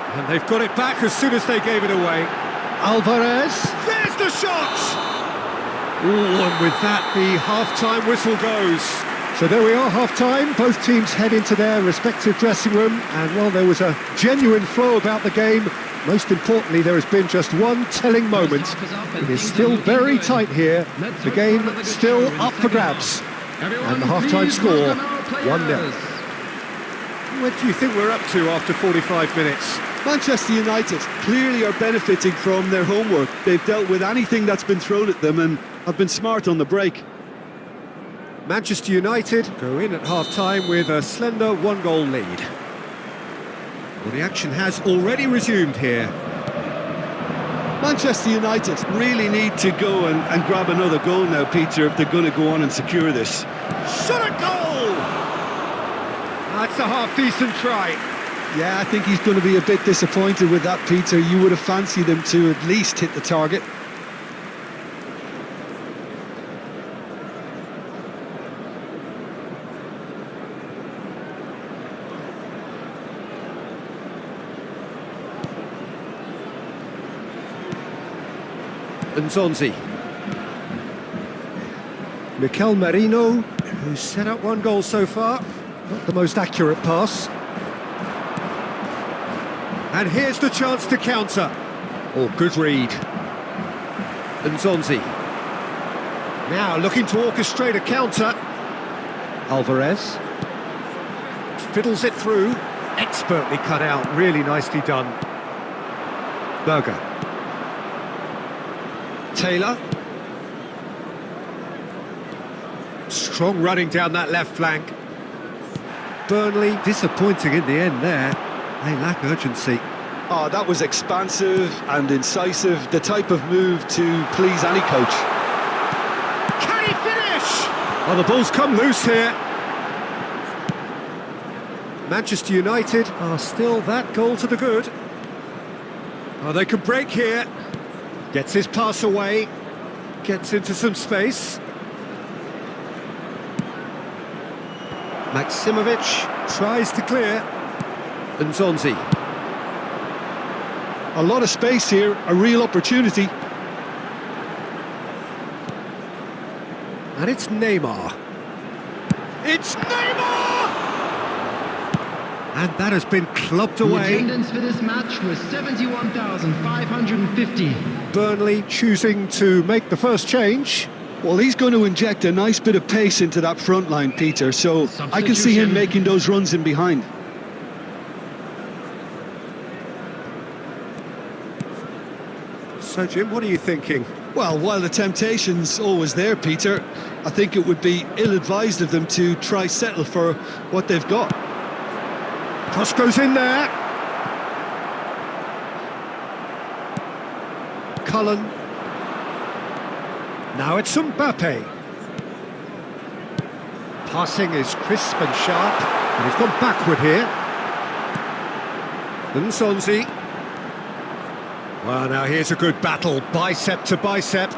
And they've got it back as soon as they gave it away. Alvarez. There's the shot! Ooh, and with that, the half-time whistle goes. So there we are, half-time. Both teams head into their respective dressing room. And, well, there was a genuine flow about the game. Most importantly, there has been just one telling moment. It is still very tight here. The game still up for grabs. And the half-time score, 1-0. What do you think we're up to after 45 minutes? Manchester United clearly are benefiting from their homework. They've dealt with anything that's been thrown at them and have been smart on the break. Manchester United go in at half-time with a slender 1-goal lead. Well, the action has already resumed here. Manchester United really need to go and grab another goal now, Peter, if they're going to go on and secure this. Shot a goal! That's a half-decent try. Yeah, I think he's going to be a bit disappointed with that, Peter. You would have fancied him to at least hit the target. Nzonzi. Mikel Merino, who's set up 1 goal so far. Not the most accurate pass. And here's the chance to counter. Oh, good read. Nzonzi. Now looking to orchestrate a counter. Alvarez. Fiddles it through. Expertly cut out. Really nicely done. Berger. Taylor. Strong running down that left flank. Burnley disappointing in the end there. They lack urgency. Oh, that was expansive and incisive, the type of move to please any coach. Can he finish? Oh, the ball's come loose here. Manchester United are still that goal to the good. Oh, they can break here. Gets his pass away. Gets into some space. Maximovic tries to clear. Nzonzi. A lot of space here, a real opportunity. And it's Neymar. It's Neymar! And that has been clubbed The away. attendance for this match was 71,550. Burnley choosing to make the first change. Well, he's going to inject a nice bit of pace into that front line, Peter, so I can see him making those runs in behind. So, Jim, what are you thinking? Well, while the temptation's always there, Peter, I think it would be ill-advised of them to try settle for what they've got. Cross goes in there. Cullen. Now it's Mbappe. Passing is crisp and sharp, and he's gone backward here. Nzonzi. Well, now here's a good battle, bicep to bicep.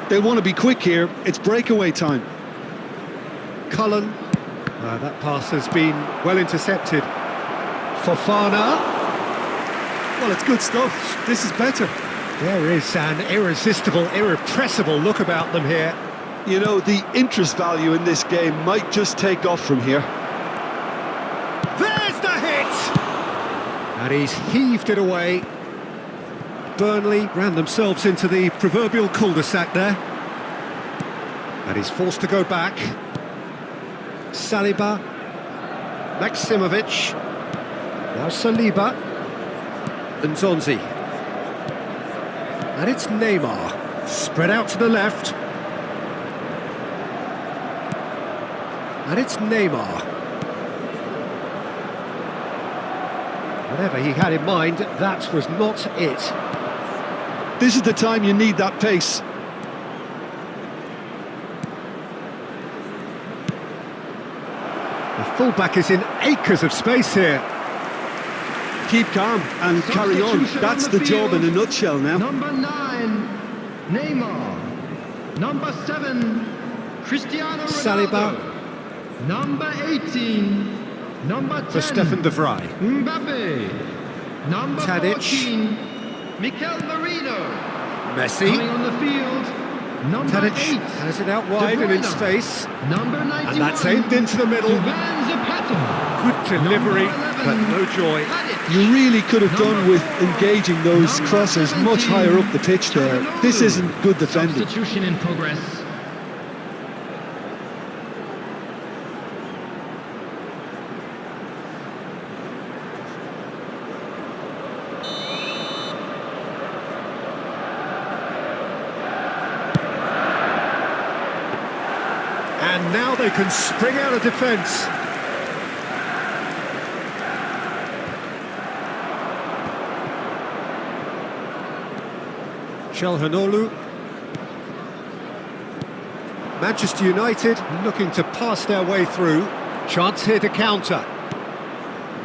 They want to be quick here, it's breakaway time. Cullen. That pass has been well intercepted. Fofana. Well, it's good stuff. This is better. There is an irresistible, irrepressible look about them here. You know, the interest value in this game might just take off from here. There's the hit! And he's heaved it away. Burnley ran themselves into the proverbial cul-de-sac there. And he's forced to go back. Saliba. Maximovic. Now Saliba. And Zonzi. And it's Neymar. Spread out to the left. And it's Neymar. Whatever he had in mind, that was not it. This is the time you need that pace. The fullback is in acres of space here. Keep calm and carry on. That's the job in a nutshell now. Number 9, Neymar. Number 7, Cristiano Ronaldo. Saliba. Number 18, number 10, For Stefan de Vrij. Mbappe. Number Tadic. 14, Mikel Merino. Messi. Coming on the field, number Tadic 8, has it out wide and in space. number 91, And that's aimed into the middle. Van Zapata. Good delivery, but no joy. You really could have done with engaging those crosses much higher up the pitch there. This isn't good defending. Substitution in progress. And now they can spring out of defence. Çalhanoğlu. Manchester United looking to pass their way through. Chance here to counter.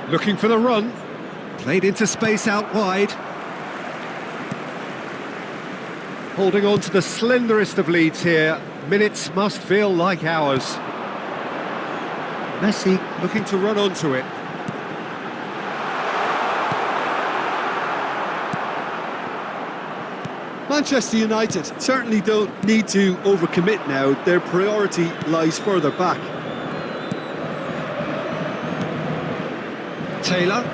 Looking for the run. Played into space out wide. Holding on to the slenderest of leads here. Minutes must feel like hours. Messi looking to run onto it. Manchester United certainly don't need to overcommit now. Their priority lies further back. Taylor.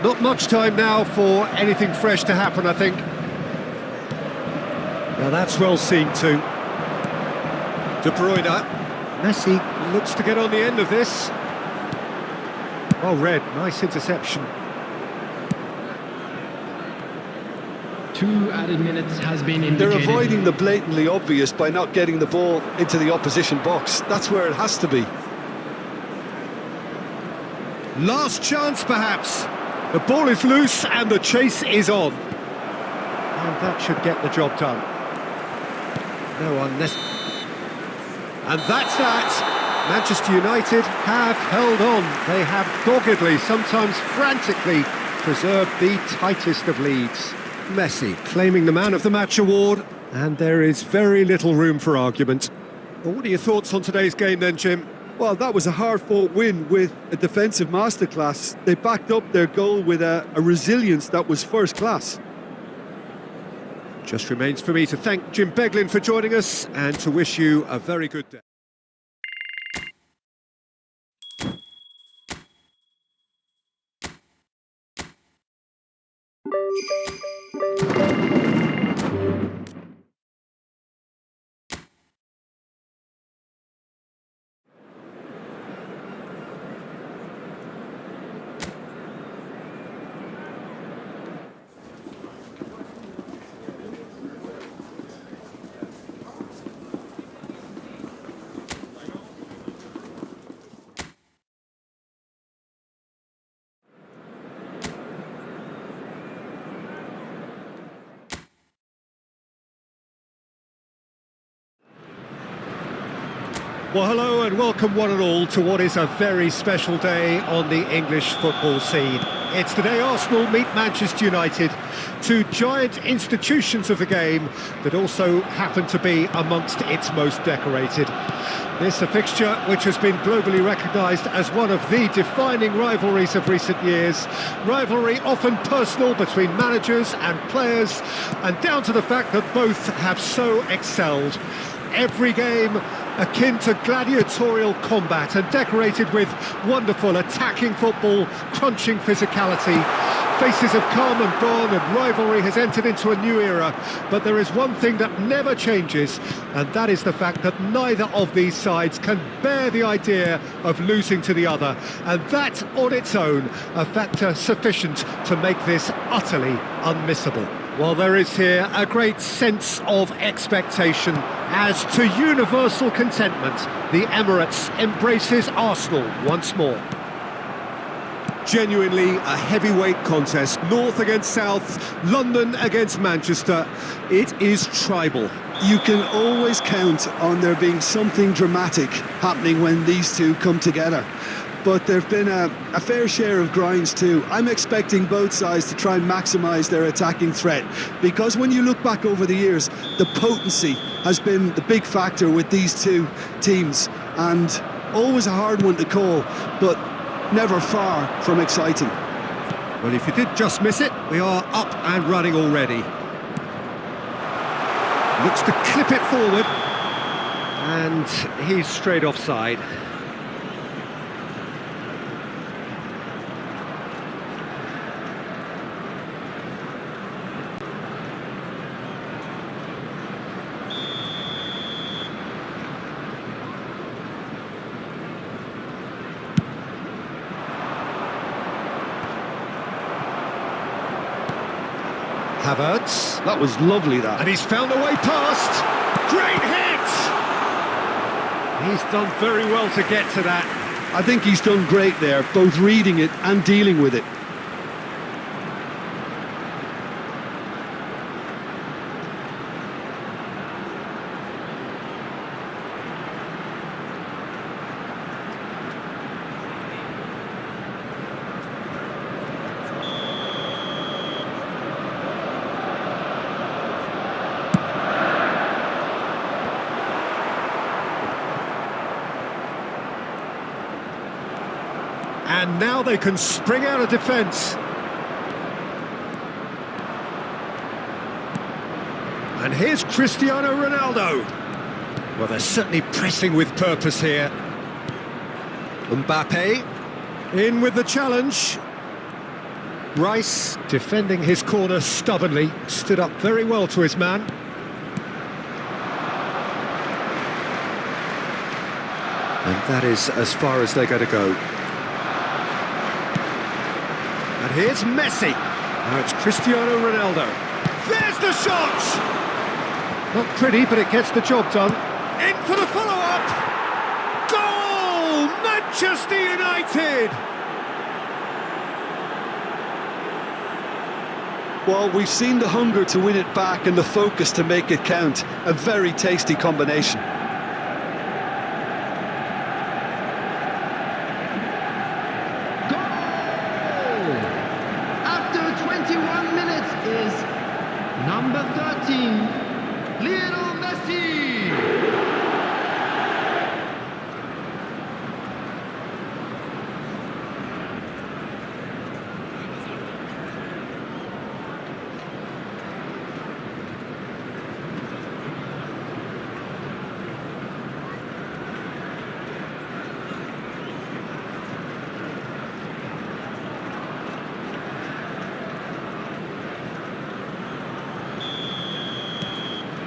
Not much time now for anything fresh to happen, I think. Now that's well seen too. De Bruyne. Messi looks to get on the end of this. Well read, nice interception. 2 added minutes has been indicated. They're avoiding the blatantly obvious by not getting the ball into the opposition box. That's where it has to be. Last chance perhaps. The ball is loose and the chase is on. And that should get the job done. No unnecessary. And that's that. Manchester United have held on. They have doggedly, sometimes frantically, preserved the tightest of leads. Messi claiming the Man of the Match award, and there is very little room for argument. Well, what are your thoughts on today's game then, Jim? Well, that was a hard-fought win with a defensive masterclass. They backed up their goal with a resilience that was first class. Just remains for me to thank Jim Beglin for joining us and to wish you a very good day. Well, hello and welcome one and all to what is a very special day on the English football scene. It's the day Arsenal meet Manchester United, two giant institutions of the game that also happen to be amongst its most decorated. This a fixture which has been globally recognised as one of the defining rivalries of recent years. Rivalry often personal between managers and players, and down to the fact that both have so excelled. Every game akin to gladiatorial combat and decorated with wonderful attacking football, crunching physicality. Faces have come and gone and rivalry has entered into a new era, but there is one thing that never changes, and that is the fact that neither of these sides can bear the idea of losing to the other, and that on its own a factor sufficient to make this utterly unmissable. Well, there is here a great sense of expectation. As to universal contentment, the Emirates embraces Arsenal once more. Genuinely a heavyweight contest, North against South, London against Manchester. It is tribal. You can always count on there being something dramatic happening when these two come together. But there have been a fair share of grinds too. I'm expecting both sides to try and maximise their attacking threat, because when you look back over the years, the potency has been the big factor with these two teams, and always a hard one to call, but never far from exciting. Well, if you did just miss it, we are up and running already. Looks to clip it forward, and he's straight offside. Havertz. That was lovely, that. And he's found a way past. Great hit! He's done very well to get to that. I think he's done great there, both reading it and dealing with it. And now they can spring out of defence. And here's Cristiano Ronaldo. Well, they're certainly pressing with purpose here. Mbappe in with the challenge. Rice defending his corner stubbornly, stood up very well to his man. And that is as far as they're going to go. And here's Messi. Now it's Cristiano Ronaldo. There's the shot! Not pretty, but it gets the job done. In for the follow-up! Goal! Manchester United! Well, we've seen the hunger to win it back and the focus to make it count. A very tasty combination. Is number 13, Lionel Messi.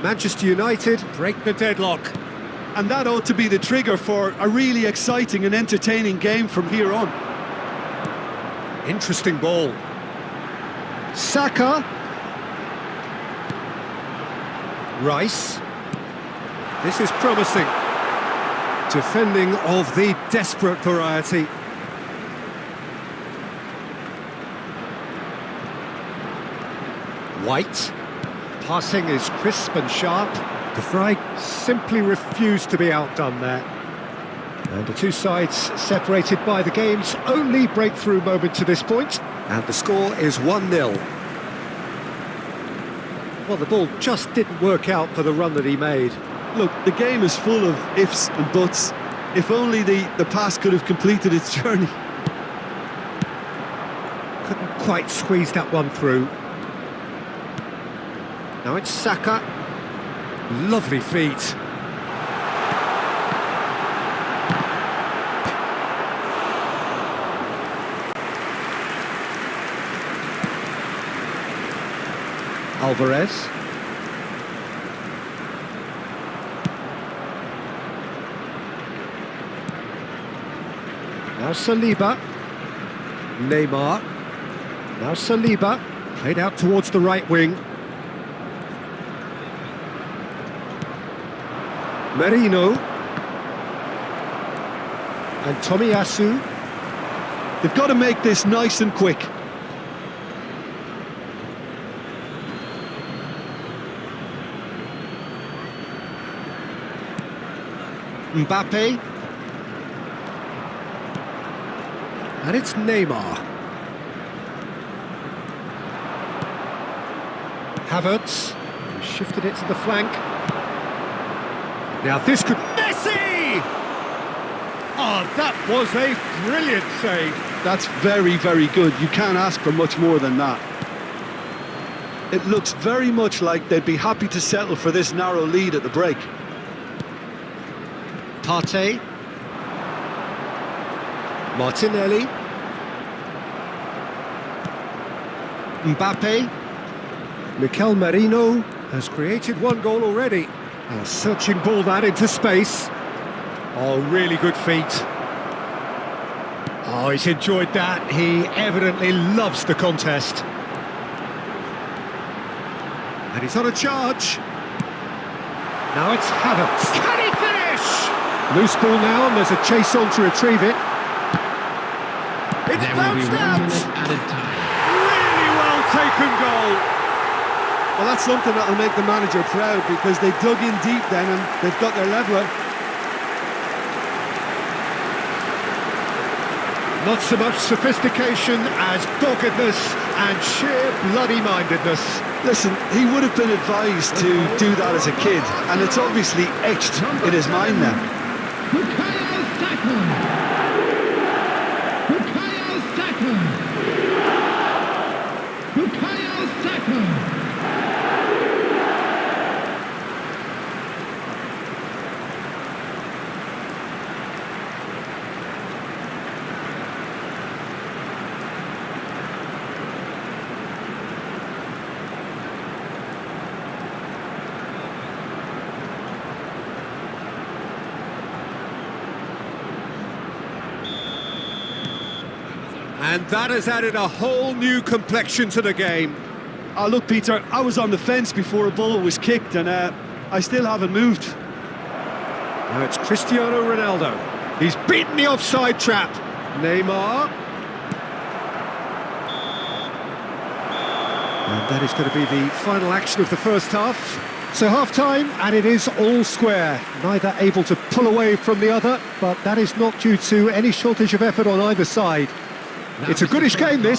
Manchester United break the deadlock. And that ought to be the trigger for a really exciting and entertaining game from here on. Interesting ball. Saka. Rice. This is promising. Defending of the desperate variety. White. Passing is crisp and sharp. De Vrij simply refused to be outdone there. And the two sides separated by the game's only breakthrough moment to this point. And the score is 1-0. Well, the ball just didn't work out for the run that he made. Look, the game is full of ifs and buts. If only the pass could have completed its journey. Couldn't quite squeeze that one through. Now it's Saka. Lovely feet. Alvarez. Now Saliba. Neymar. Now Saliba. Played out towards the right wing. Merino. And Tomiyasu. They've got to make this nice and quick. Mbappe. And it's Neymar. Havertz. He shifted it to the flank. Now this could... Messi! Oh, that was a brilliant save. That's very, very good. You can't ask for much more than that. It looks very much like they'd be happy to settle for this narrow lead at the break. Partey. Martinelli. Mbappe. Mikel Merino has created one goal already. A searching ball that into space. Oh, really good feet. Oh, he's enjoyed that. He evidently loves the contest. And he's on a charge. Now it's Havertz. Can he finish? Loose ball now, and there's a chase on to retrieve it. It's bounced out. Really well taken goal. Well, that's something that'll make the manager proud, because they dug in deep then and they've got their leveller. Not so much sophistication as doggedness and sheer bloody-mindedness. Listen, he would have been advised to do that as a kid, and it's obviously etched in his mind now. Bukayo Saka. Bukayo Saka. Bukayo Saka. And that has added a whole new complexion to the game. Oh, look, Peter, I was on the fence before a ball was kicked, and I still haven't moved. Now it's Cristiano Ronaldo. He's beaten the offside trap. Neymar. And that is going to be the final action of the first half. So half-time, and it is all square. Neither able to pull away from the other, but that is not due to any shortage of effort on either side. It's a goodish game, this.